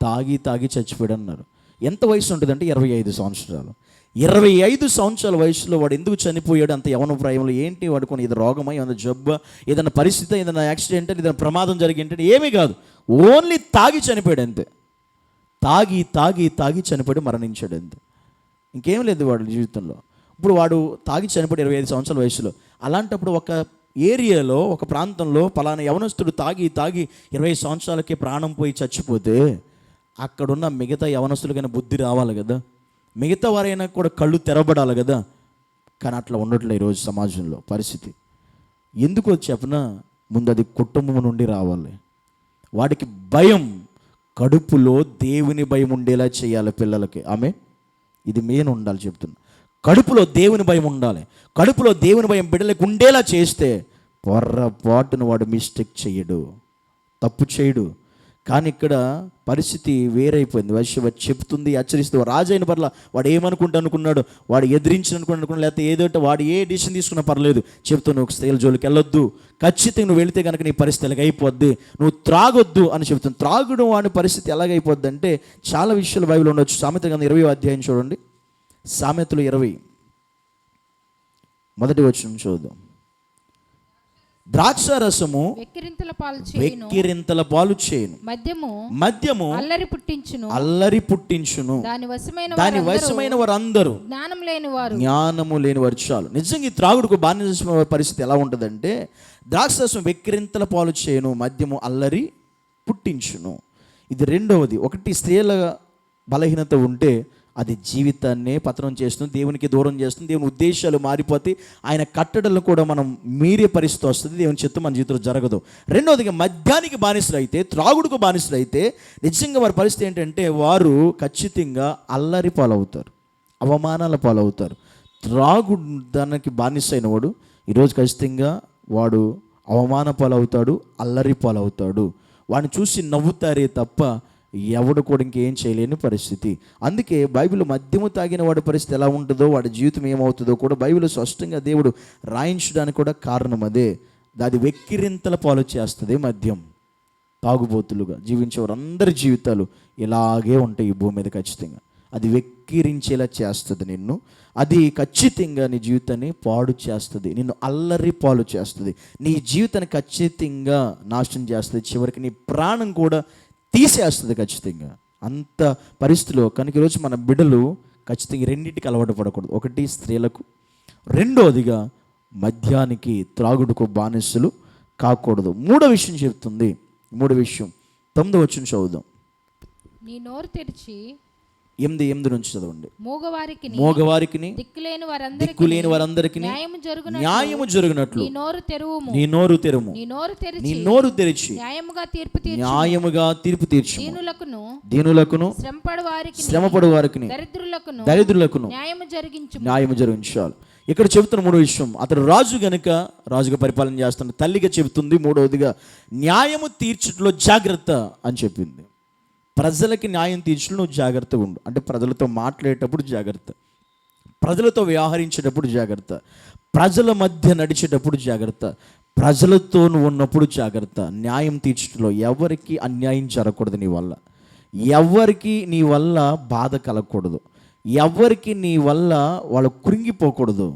తాగి చచ్చిపోయాడు అన్నారు. ఎంత వయసు ఉంటుందంటే 25 సంవత్సరాలు. 25 సంవత్సరాల వయసులో వాడు ఎందుకు చనిపోయాడు అంత యవన ప్రాయంలో? ఏంటి వాడు కొన్ని ఏదో రోగమా, ఏదైనా జబ్బా, ఏదైనా పరిస్థితి, ఏదైనా యాక్సిడెంట్, ఏదైనా ప్రమాదం జరిగింటే ఏమీ కాదు, ఓన్లీ తాగి చనిపోయాడు అంతే. తాగి చనిపోయాడు, మరణించాడు అంతే, ఇంకేం లేదు వాడి జీవితంలో. ఇప్పుడు వాడు తాగి చనిపోయాడు 25 సంవత్సరాల వయసులో. అలాంటప్పుడు ఒక ఏరియాలో, ఒక ప్రాంతంలో పలానా యవనస్తుడు తాగి 20 సంవత్సరాలకే ప్రాణం పోయి చచ్చిపోతే అక్కడున్న మిగతా యవనస్తులకైనా బుద్ధి రావాలి కదా, మిగతా వారైనా కూడా కళ్ళు తెరబడాలి కదా. కానీ అట్లా ఉండట్లే ఈరోజు సమాజంలో పరిస్థితి. ఎందుకో చెప్పనా? ముందు అది కుటుంబం నుండి రావాలి. వాడికి భయం, కడుపులో దేవుని భయం ఉండేలా చేయాలి పిల్లలకి. ఆమె ఇది మెయిన్ ఉండాలి చెప్తున్నా. కడుపులో దేవుని భయం ఉండాలి. కడుపులో దేవుని భయం బిడ్డలకు ఉండేలా చేస్తే పొర్రపాటును వాడు మిస్టేక్ చేయడు, తప్పు చేయడు. కానీ ఇక్కడ పరిస్థితి వేరైపోయింది. వైశ్య చెప్తుంది, హెచ్చరిస్తూ రాజైన పర్ల వాడు ఏమనుకుంటానుకున్నాడు, వాడు ఎదిరించనుకున్నాడు, లేకపోతే ఏదో వాడు ఏ డిసిషన్ తీసుకున్నా పర్లేదు, చెప్తాను ఒక స్త్రీల జోలికి వెళ్ళొద్దు, ఖచ్చితంగా నువ్వు వెళితే కనుక నీ పరిస్థితి ఎలాగైపోద్ది, నువ్వు త్రాగొద్దు అని చెప్తాను. త్రాగడం వాడి పరిస్థితి ఎలాగైపోద్ది అంటే చాలా విషయాలు బైబిల్ ఉండొచ్చు. సామెతల గ్రంథం 20వ అధ్యాయం చూడండి. సామెతలు 20 మొదటి వచనం చూద్దాం. ద్రాక్షారసము వెక్కిరింతల పాలు చేయును, మద్యము అల్లరి పుట్టించును, దాని వశమైన వారందరూ జ్ఞానము లేని వారు. చాలు. నిజంగా ఈ త్రాగుడుకు బానిస పరిస్థితి ఎలా ఉంటుందంటే, ద్రాక్షారసం వెక్కిరింతల పాలు చేయును, మద్యము అల్లరి పుట్టించును. ఇది రెండవది. ఒకటి, స్త్రీల బలహీనత ఉంటే అది జీవితాన్నే పతనం చేస్తుంది, దేవునికి దూరం చేస్తుంది, దేవుని ఉద్దేశాలు మారిపోతే ఆయన కట్టడలను కూడా మనం మీరే పరిస్థితి వస్తుంది, దేవుని చిత్తం మన జీవితంలో జరగదు. రెండవదిగా మద్యానికి బానిసలు అయితే, త్రాగుడుకు బానిసలు అయితే నిజంగా వారి పరిస్థితి ఏంటంటే వారు ఖచ్చితంగా అల్లరి పాలవుతారు, అవమానాల పాలవుతారు. త్రాగుదానికి బానిస అయిన వాడు ఈరోజు ఖచ్చితంగా వాడు అవమాన పాలవుతాడు, అల్లరి పాలవుతాడు. వాడిని చూసి నవ్వుతారే తప్ప ఎవడు కూడా ఇంకేం చేయలేని పరిస్థితి. అందుకే బైబిల్ మద్యము తాగిన వాడి పరిస్థితి ఎలా ఉంటుందో, వాడి జీవితం ఏమవుతుందో కూడా బైబిల్ స్పష్టంగా దేవుడు రాయించడానికి కూడా కారణం అదే. అది వెక్కిరింతల పాలు చేస్తుంది మద్యం. తాగుబోతులుగా జీవించే వారందరి జీవితాలు ఇలాగే ఉంటాయి ఈ భూమి మీద ఖచ్చితంగా. అది వెక్కిరించేలా చేస్తుంది నిన్ను. అది ఖచ్చితంగా నీ జీవితాన్ని పాడు చేస్తుంది, నిన్ను అల్లరి పాలు చేస్తుంది, నీ జీవితాన్ని ఖచ్చితంగా నాశనం చేస్తుంది, చివరికి నీ ప్రాణం కూడా తీసేస్తుంది ఖచ్చితంగా. అంత పరిస్థితిలో కనుక ఈరోజు మన బిడ్డలు ఖచ్చితంగా రెండింటికి అలవాటు పడకూడదు. ఒకటి స్త్రీలకు, రెండోదిగా మద్యానికి త్రాగుడుకు బానిసలు కాకూడదు. మూడో విషయం చెప్తుంది. మూడో విషయం 9వ వచనం చదువుదాం. నీ నోరు తెరిచి 8 నుంచి చదవండి. మోగవారికిని దిక్కులేని వారందరికీ న్యాయము జరుగునట్లు నీ నోరు తెరువు. నీ నోరు తెరిచి న్యాయముగా తీర్పు తీర్చు. దీనులకును శ్రమపడు వారికి దరిద్రులకును న్యాయము జరిగించాలి. ఇక్కడ చెబుతున్న మూడో విషయం, అతడు రాజు గనుక రాజుగా పరిపాలన చేస్తున్న తల్లిగా చెబుతుంది. మూడవదిగా న్యాయము తీర్చుటలో జాగ్రత్త అని చెప్పింది. ప్రజలకి న్యాయం తీర్చడం నువ్వు జాగ్రత్తగా ఉండు. అంటే ప్రజలతో మాట్లాడేటప్పుడు జాగ్రత్త, ప్రజలతో వ్యవహరించేటప్పుడు జాగ్రత్త, ప్రజల మధ్య నడిచేటప్పుడు జాగ్రత్త, ప్రజలతో నువ్వు ఉన్నప్పుడు జాగ్రత్త. న్యాయం తీర్చడంలో ఎవరికి అన్యాయం జరగకూడదు, నీ వల్ల ఎవరికి నీ వల్ల బాధ కలగకూడదు, ఎవరికి నీ వల్ల వాళ్ళు కృంగిపోకూడదు.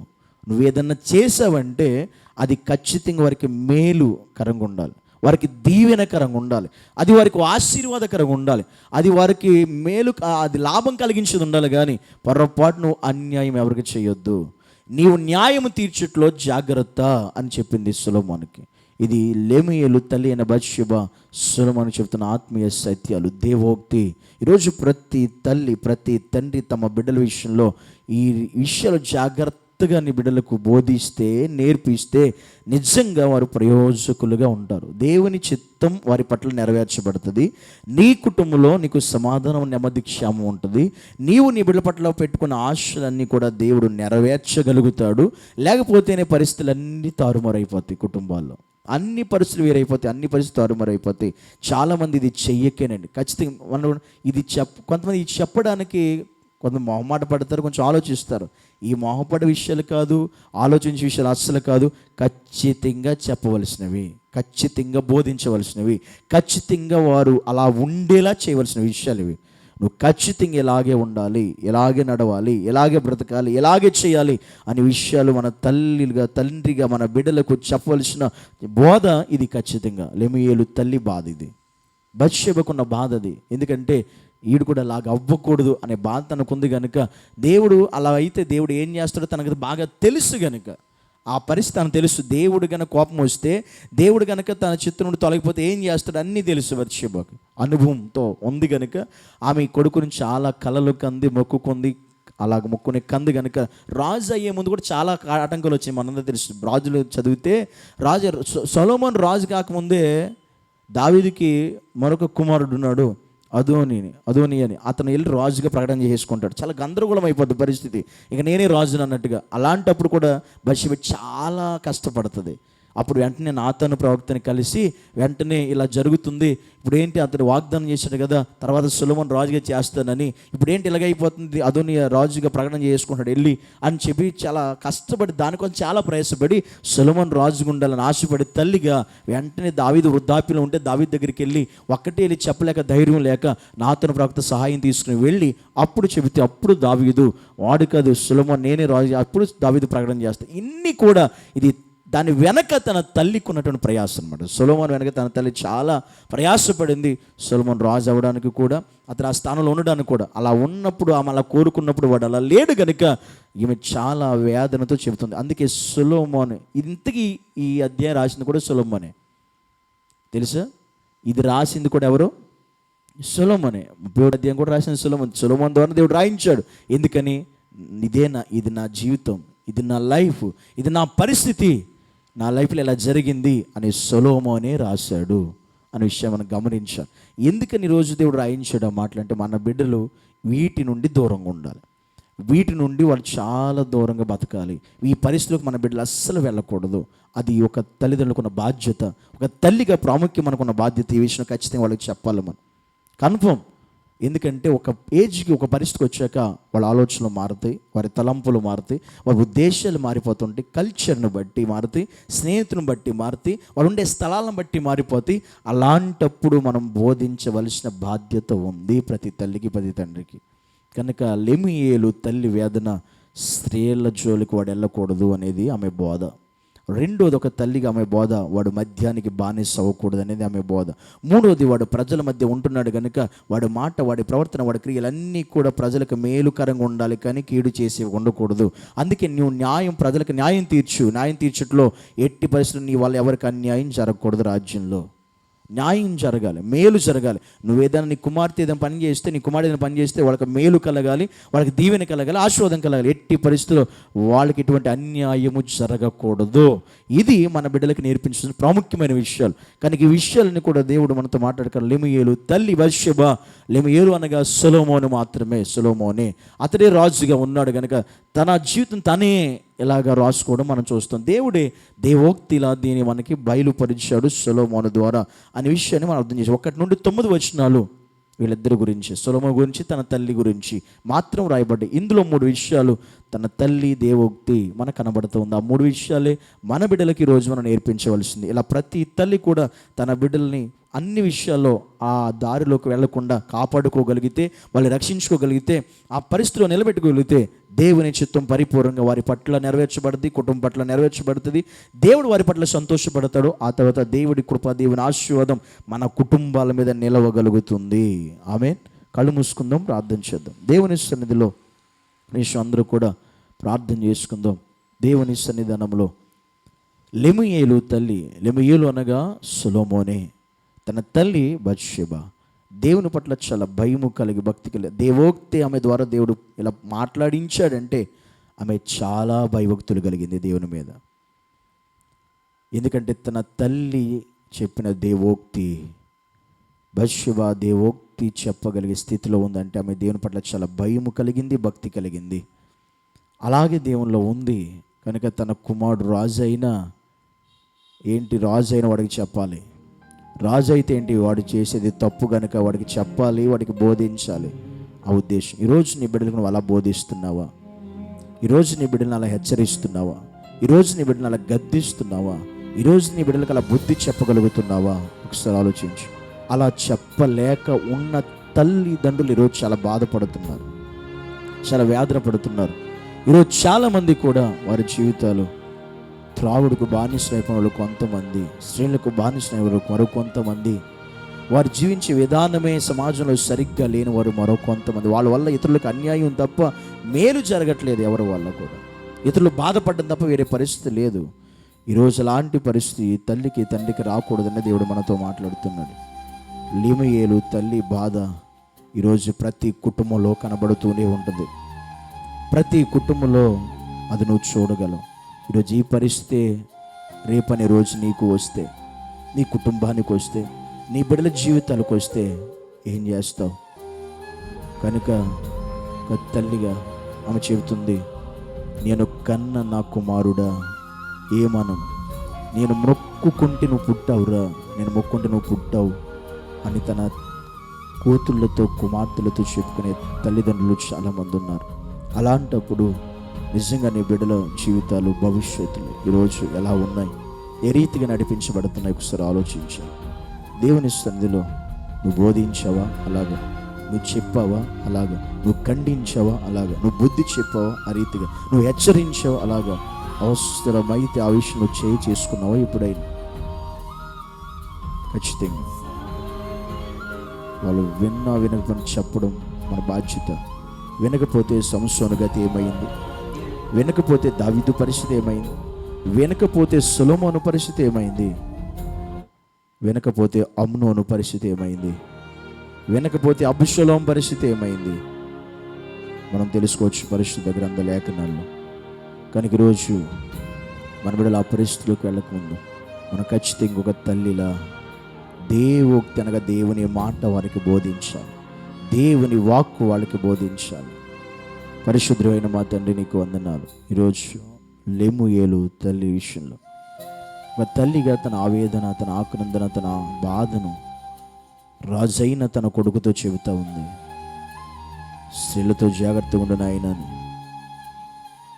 నువ్వు ఏదన్నా చేసావంటే అది ఖచ్చితంగా వారికి మేలుకరంగా ఉండాలి, వారికి దీవెనకరంగా ఉండాలి, అది వారికి ఆశీర్వాదకరంగా ఉండాలి, అది వారికి మేలు, అది లాభం కలిగించేది ఉండాలి. కానీ పొరపాటు నువ్వు అన్యాయం ఎవరికి చేయొద్దు. నీవు న్యాయం తీర్చట్లో జాగ్రత్త అని చెప్పింది సొలొమోనుకి. ఇది లేమీయేలు తల్లి అయిన బత్షెబ సొలొమోను చెప్తున్న ఆత్మీయ సత్యాలు, దేవోక్తి. ఈరోజు ప్రతి తల్లి ప్రతి తండ్రి తమ బిడ్డల విషయంలో ఈ విషయాలు జాగ్రత్తగా నీ బిడ్డలకు బోధిస్తే, నేర్పిస్తే నిజంగా వారు ప్రయోజకులుగా ఉంటారు. దేవుని చిత్తం వారి పట్ల నెరవేర్చబడుతుంది. నీ కుటుంబంలో నీకు సమాధానం, నెమ్మది, క్షేమం ఉంటుంది. నీవు నీ బిడ్డల పట్ల పెట్టుకున్న ఆశలన్నీ కూడా దేవుడు నెరవేర్చగలుగుతాడు. లేకపోతేనే పరిస్థితులన్నీ తారుమారైపోతాయి, కుటుంబాల్లో అన్ని పరిస్థితులు వేరైపోతాయి, అన్ని పరిస్థితులు తారుమారైపోతాయి. చాలామంది ఇది చెయ్యకేనండి. ఖచ్చితంగా మనం ఇది కొంతమంది ఇది చెప్పడానికి కొంత మొహమాట పడతారు, కొంచెం ఆలోచిస్తారు. ఈ మొహపడే విషయాలు కాదు, ఆలోచించే విషయాలు అస్సలు కాదు. ఖచ్చితంగా చెప్పవలసినవి, ఖచ్చితంగా బోధించవలసినవి, ఖచ్చితంగా వారు అలా ఉండేలా చేయవలసిన విషయాలు ఇవి. నువ్వు ఖచ్చితంగా ఇలాగే ఉండాలి, ఇలాగే నడవాలి, ఇలాగే బ్రతకాలి, ఇలాగే చేయాలి అనే విషయాలు మన తండ్రిగా మన బిడ్డలకు చెప్పవలసిన బోధ ఇది. ఖచ్చితంగా లేమీయేలు తల్లి బాధ ఇది, బత్షెబకున్న బాధ అది. ఎందుకంటే ఈడు కూడా అలాగ అవ్వకూడదు అనే బాధ తనకుంది కనుక దేవుడు అలా అయితే దేవుడు ఏం చేస్తాడో తనకు బాగా తెలుసు కనుక ఆ పరిస్థితి తనకు తెలుసు. దేవుడు కనుక కోపం వస్తే, దేవుడు కనుక తన చిత్తం నుండి తొలగిపోతే ఏం చేస్తాడు అన్నీ తెలుసు. బత్షెబకు అనుభవంతో ఉంది కనుక ఆమె కొడుకుని చాలా కలలు కంది, మొక్కుకుంది. అలాగ మొక్కునే కంది కనుక రాజు అయ్యే ముందు కూడా చాలా ఆటంకాలు వచ్చాయి. మనందరూ తెలుసు. రాజులు చదివితే సొలొమోను రాజు కాకముందే దావీదుకి మరొక కుమారుడు ఉన్నాడు, అదోని అని. అతను వెళ్ళి రాజుగా ప్రకటన చేసుకుంటాడు. చాలా గందరగోళం అయిపోద్ది పరిస్థితి, ఇక నేనే రాజును అన్నట్టుగా. అలాంటప్పుడు కూడా బత్షెబ చాలా కష్టపడుతుంది. అప్పుడు వెంటనే నాతాను ప్రవక్తని కలిసి వెంటనే ఇలా జరుగుతుంది, ఇప్పుడు ఏంటి అతను వాగ్దానం చేశాడు కదా తర్వాత సొలొమోను రాజుగా చేస్తానని, ఇప్పుడు ఏంటి ఇలాగైపోతుంది, అదోని రాజుగా ప్రకటన చేసుకుంటాడు వెళ్ళి అని చెప్పి చాలా కష్టపడి దానికోసం చాలా ప్రయాసపడి సొలొమోను రాజుగా ఉండాలని ఆశపడి తల్లిగా వెంటనే దావీదు వృద్ధాప్యంలో ఉంటే దావీదు దగ్గరికి వెళ్ళి ఒక్కటే వెళ్ళి చెప్పలేక ధైర్యం లేక నాతాను ప్రవక్త సహాయం తీసుకుని వెళ్ళి అప్పుడు చెబితే అప్పుడు దావీదు వాడు కాదు సొలొమోను నేనే రాజు, అప్పుడు దావీదు ప్రకటన చేస్తాడు. ఇన్ని కూడా ఇది దాని వెనక తన తల్లికి ఉన్నటువంటి ప్రయాసం అనమాట. సొలొమోను వెనక తన తల్లి చాలా ప్రయాసపడింది సొలొమోను రాజు అవ్వడానికి కూడా, అతను ఆ స్థానంలో ఉండడానికి కూడా. అలా ఉన్నప్పుడు ఆమె అలా కోరుకున్నప్పుడు వాడు అలా లేడు కనుక ఈమె చాలా వేదనతో చెబుతుంది. అందుకే సొలొమోను, ఇంతకీ ఈ అధ్యాయం రాసింది కూడా సొలొమోనే తెలుసా. ఇది రాసింది కూడా ఎవరు? సొలొమోనే. 37వ అధ్యాయం కూడా రాసింది సొలొమోను. సొలొమోను ద్వారా దేవుడు రాయించాడు. ఎందుకని? ఇది నా జీవితం, ఇది నా లైఫ్, ఇది నా పరిస్థితి, నా లైఫ్లో ఇలా జరిగింది అని సొలొమోనే రాశాడు అనే విషయం మనం గమనించాలి. ఎందుకని ఈరోజు దేవుడు రాయించాడు ఆ మాటలు అంటే, మన బిడ్డలు వీటి నుండి దూరంగా ఉండాలి, వీటి నుండి వాళ్ళు చాలా దూరంగా బతకాలి. ఈ పరిస్థితులకు మన బిడ్డలు అస్సలు వెళ్ళకూడదు. అది ఒక తల్లిదండ్రులకు ఉన్న బాధ్యత, ఒక తల్లిగా ప్రాముఖ్యం మనకున్న బాధ్యత. ఈ విషయం ఖచ్చితంగా వాళ్ళకి చెప్పాలి మనం, కన్ఫర్మ్. ఎందుకంటే ఒక ఏజ్కి ఒక పరిస్థితికి వచ్చాక వాళ్ళ ఆలోచనలు మారుతాయి, వారి తలంపులు మారుతాయి, వారి ఉద్దేశాలు మారిపోతుంటాయి, కల్చర్ను బట్టి మారుతాయి, స్నేహితులను బట్టి మారుతాయి, వాళ్ళు ఉండే స్థలాలను బట్టి మారిపోతాయి. అలాంటప్పుడు మనం బోధించవలసిన బాధ్యత ఉంది ప్రతి తల్లికి, ప్రతి తండ్రికి. కనుక లెముయేలు తల్లి వేదన, స్త్రీల జోలికి వాడు వెళ్ళకూడదు అనేది ఆమె బోధ. రెండోది, ఒక తల్లిగా ఆమె బోధ, వాడు మద్యానికి బానిస అవ్వకూడదు అనేది ఆమె బోధ. మూడోది, వాడు ప్రజల మధ్య ఉంటున్నాడు కనుక వాడి మాట, వాడి ప్రవర్తన, వాడి క్రియలన్నీ కూడా ప్రజలకు మేలుకరంగా ఉండాలి కానీ కీడు చేసి ఉండకూడదు. అందుకే నువ్వు ప్రజలకు న్యాయం తీర్చట్లో ఎట్టి పరిస్థితుల్లో నీ వల్ల ఎవరికి అన్యాయం జరగకూడదు. రాజ్యంలో న్యాయం జరగాలి, మేలు జరగాలి. నువ్వేదైనా నీ కుమార్తె ఏదైనా పని చేస్తే, నీ కుమారుడు ఏదైనా పని చేస్తే వాళ్ళకి మేలు కలగాలి, వాళ్ళకి దీవెన కలగాలి, ఆశీర్వాదం కలగాలి. ఎట్టి పరిస్థితుల్లో వాళ్ళకి ఎటువంటి అన్యాయము జరగకూడదు. ఇది మన బిడ్డలకు నేర్పించిన ప్రాముఖ్యమైన విషయాలు. కానీ ఈ విషయాలని కూడా దేవుడు మనతో మాట్లాడతాడు. లెముయేలు తల్లి బత్షెబా, లెముయేలు అనగా సొలొమోను మాత్రమే. సొలొమోనే అతడే రాజుగా ఉన్నాడు కనుక తన జీవితం తనే ఇలాగా రాసుకోవడం మనం చూస్తాం. దేవుడే దేవోక్తిలా దీన్ని మనకి బయలుపరిచాడు సొలొమోను ద్వారా అనే విషయాన్ని మనం అర్థం చేసాం. 1 నుండి 9 వచనాలు వీళ్ళిద్దరి గురించి, సొలొమోను గురించి, తన తల్లి గురించి మాత్రం రాయబడ్డాయి. ఇందులో 3 విషయాలు తన తల్లి దేవోక్తి మనకు కనబడుతూ ఉంది. ఆ 3 విషయాలే మన బిడ్డలకి ఈరోజు మనం నేర్పించవలసింది. ఇలా ప్రతి తల్లి కూడా తన బిడ్డల్ని అన్ని విషయాల్లో ఆ దారిలోకి వెళ్లకుండా కాపాడుకోగలిగితే, వాళ్ళు రక్షించుకోగలిగితే, ఆ పరిస్థితిలో నిలబెట్టుకోగలిగితే దేవుని చిత్తం పరిపూర్ణంగా వారి పట్ల నెరవేర్చబడుతుంది, కుటుంబం పట్ల నెరవేర్చబడుతుంది. దేవుడు వారి పట్ల సంతోషపడతాడు. ఆ తర్వాత దేవుడి కృప, దేవుని ఆశీర్వాదం మన కుటుంబాల మీద నిలవగలుగుతుంది. ఆమేన్. కళ్ళు మూసుకుందాం, ప్రార్థన చేద్దాం. దేవుని సన్నిధిలో అందరూ కూడా ప్రార్థన చేసుకుందాం. దేవుని సన్నిధానంలో లెముయేలు తల్లి, లెముయేలు అనగా సొలొమోనే, తన తల్లి బత్షెబా దేవుని పట్ల చాలా భయము కలిగి, భక్తి కలిగి, దేవోక్తి ఆమె ద్వారా దేవుడు ఇలా మాట్లాడించాడంటే ఆమె చాలా భయభక్తులు కలిగింది దేవుని మీద. ఎందుకంటే తన తల్లి చెప్పిన దేవోక్తి, బత్షెబా దేవోక్తి చెప్పగలిగే స్థితిలో ఉందంటే ఆమె దేవుని పట్ల చాలా భయము కలిగింది, భక్తి కలిగింది. అలాగే దేవునిలో ఉంది కనుక తన కుమారుడు రాజు అయినా వాడికి చెప్పాలి. రాజు అయితే ఏంటి, వాడు చేసేది తప్పు కనుక వాడికి చెప్పాలి, వాడికి బోధించాలి. ఆ ఉద్దేశం. ఈరోజు నీ బిడ్డలకు నువ్వు అలా బోధిస్తున్నావా? ఈరోజు నీ బిడ్డలను అలా హెచ్చరిస్తున్నావా? ఈరోజు నీ బిడ్డలను అలా గద్దిస్తున్నావా? ఈరోజు నీ బిడ్డలకు అలా బుద్ధి చెప్పగలుగుతున్నావా? ఒకసారి ఆలోచించు. అలా చెప్పలేక ఉన్న తల్లిదండ్రులు ఈరోజు చాలా బాధపడుతున్నారు, చాలా వేదన పడుతున్నారు. ఈరోజు చాలామంది కూడా వారి జీవితాలు త్రాగుడుకు బానిసైన వాళ్ళు కొంతమంది, స్త్రీలకు బానిసైన వాళ్ళు మరో కొంతమంది, వారు జీవించే విధానమే సమాజంలో సరిగ్గా లేని వారు మరో కొంతమంది. వాళ్ళ వల్ల ఇతరులకు అన్యాయం తప్ప మేలు జరగట్లేదు. ఎవరి వల్ల కూడా ఇతరులు బాధపడడం తప్ప వేరే పరిస్థితి లేదు. ఈరోజు అలాంటి పరిస్థితి తల్లికి తండ్రికి రాకూడదని దేవుడు మనతో మాట్లాడుతున్నాడు. లెముయేలు తల్లి బాధ ఈరోజు ప్రతి కుటుంబంలో కనబడుతూనే ఉంటుంది. ప్రతి కుటుంబంలో అది నువ్వు చూడగలవు. ఈరోజు ఈ పరిస్థితి రేపనే రోజు నీకు వస్తే, నీ కుటుంబానికి వస్తే, నీ బిడ్డల జీవితాలకు వస్తే ఏం చేస్తావు? కనుక ఒక తల్లిగా ఆమె చెబుతుంది, నేను కన్న నా కుమారుడా ఏమనను, నేను మొక్కుకుంటే నువ్వు పుట్టావురా, నేను మొక్కుంటే నువ్వు పుట్టావు అని తన కూతుళ్ళతో, కుమార్తెలతో చెప్పుకునే తల్లిదండ్రులు చాలామంది ఉన్నారు. అలాంటప్పుడు నిజంగా నీ బిడ్డల జీవితాలు, భవిష్యత్తులు ఈరోజు ఎలా ఉన్నాయి, ఏ రీతిగా నడిపించబడుతున్నాయి ఒకసారి ఆలోచించాలి. దేవుని సన్నిధిలో నువ్వు బోధించావా? అలాగా. నువ్వు చెప్పావా? అలాగా. నువ్వు ఖండించావా? అలాగా. నువ్వు బుద్ధి చెప్పావా? ఆ రీతిగా. నువ్వు హెచ్చరించావా? అలాగా. అవసరమైతే ఆ విషయం నువ్వు చేసుకున్నావా? ఎప్పుడైనా ఖచ్చితంగా వాళ్ళు వినకపోయినా చెప్పడం మన బాధ్యత. వినకపోతే సంసోను గతి ఏమైంది? వినకపోతే దావీదు పరిస్థితి ఏమైంది? వినకపోతే సొలొమోను పరిస్థితి ఏమైంది? వినకపోతే అమ్నోను పరిస్థితి ఏమైంది? వినకపోతే అబ్షాలోము పరిస్థితి ఏమైంది? మనం తెలుసుకోవచ్చు పరిశుద్ధ గ్రంథ లేఖనాల్లో. కనుక ఈరోజు మన బిడ్డలు ఆ పరిస్థితిలోకి వెళ్ళకముందు మనం ఖచ్చితంగా ఒక తల్లిలా దేవోక్తి అనగా దేవుని మాట వారికి బోధించాలి, దేవుని వాక్కు వాళ్ళకి బోధించాలి. పరిశుద్ధమైన మా తండ్రి నీకు వందనాలు. ఈరోజు లెముయేలు తల్లి విషయంలో ఒక తల్లిగా తన ఆవేదన, తన ఆక్రందన, తన బాధను రాజైన తన కొడుకుతో చెబుతూ ఉంది. స్త్రీలతో జాగ్రత్తగా ఉండు నాయనని,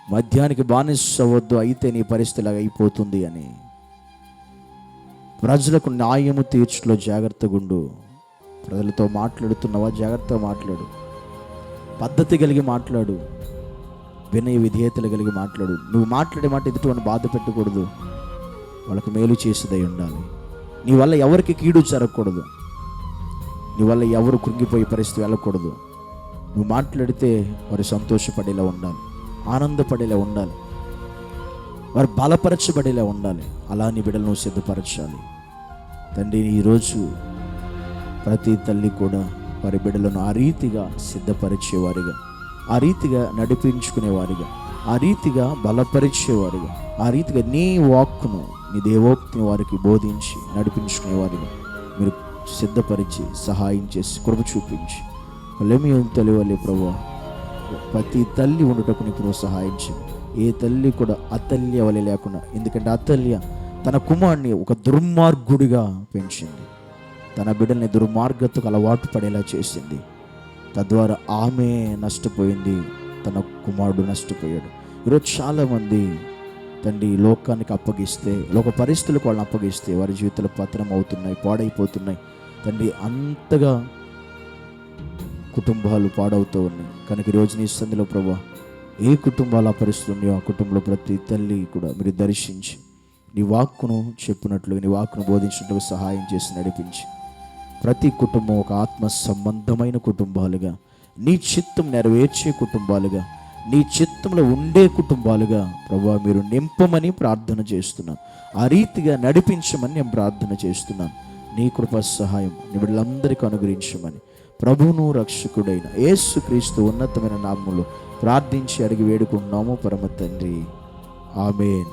మద్యానికి బానిస అవ్వద్దు, అయితే నీ పరిస్థితి ఇలాగ అయిపోతుంది అని. ప్రజలకు న్యాయము తీర్చులో జాగ్రత్తగా ఉండు. ప్రజలతో మాట్లాడుతున్నావా? జాగ్రత్తగా మాట్లాడు. పద్ధతి కలిగి మాట్లాడు, వినయ విధేయతలు కలిగి మాట్లాడు. నువ్వు మాట్లాడే మాట ఎదుటివాడిని బాధ పెట్టకూడదు, వాళ్ళకు మేలు చేసేదై ఉండాలి. నీ వల్ల ఎవరికి కీడు జరగకూడదు, నీ వల్ల ఎవరు కృంగిపోయే పరిస్థితి వెళ్ళకూడదు. నువ్వు మాట్లాడితే వారు సంతోషపడేలా ఉండాలి, ఆనందపడేలా ఉండాలి, వారు బలపరచబడేలా ఉండాలి. అలా నీ బిడ్డలు నువ్వు సిద్ధపరచాలి. తండ్రి, ఈరోజు ప్రతి తల్లి కూడా వారి బిడ్డలను ఆ రీతిగా సిద్ధపరిచేవారిగా, ఆ రీతిగా నడిపించుకునేవారిగా, ఆ రీతిగా బలపరిచేవారిగా, ఆ రీతిగా నీ వాక్కును, నీ దేవోక్తిని వారికి బోధించి నడిపించుకునేవారిగా మీరు సిద్ధపరిచి సహాయం చేసి కృప చూపించి కొలెమి తెలియాలి ప్రభువా. ప్రతి తల్లి ఉండుటకు నీకు నువ్వు సహాయం చేయి. ఏ తల్లి కూడా అతల్య వలె లేకుండా, ఎందుకంటే అతల్య తన కుమారుని ఒక దుర్మార్గుడిగా పెంచింది, తన బిడ్డల్ని దుర్మార్గతకు అలవాటు పడేలా చేసింది. తద్వారా ఆమె నష్టపోయింది, తన కుమారుడు నష్టపోయాడు. ఈరోజు చాలామంది తండ్రి లోకానికి అప్పగిస్తే, లోక పరిస్థితులకు వాళ్ళని అప్పగిస్తే వారి జీవితాలు పతనం అవుతున్నాయి, పాడైపోతున్నాయి. తండ్రి, అంతగా కుటుంబాలు పాడవుతూ ఉన్నాయి. కనుక ఈరోజు నీ సంధిలో ప్రభువా, ఏ కుటుంబాలు ఆ పరిస్థితులు ఉన్నాయో ఆ కుటుంబంలో ప్రతి తల్లి కూడా మీరు దర్శించి నీ వాక్కును చెప్పినట్లుగా, నీ వాక్కును బోధించినట్లుగా సహాయం చేసి నడిపించి ప్రతి కుటుంబం ఒక ఆత్మ సంబంధమైన కుటుంబాలుగా, నీ చిత్తం నెరవేర్చే కుటుంబాలుగా, నీ చిత్తంలో ఉండే కుటుంబాలుగా ప్రభువా మీరు నింపమని ప్రార్థన చేస్తున్నాను. ఆ రీతిగా నడిపించమని నేను ప్రార్థన చేస్తున్నాను. నీ కృప సహాయం నీ బిడ్డలందరికీ అనుగ్రహించమని ప్రభువును రక్షకుడైన యేసుక్రీస్తు ఉన్నతమైన నామములో ప్రార్థించి అడిగి వేడుకుంటున్నాము పరమ తండ్రి. ఆమేన్.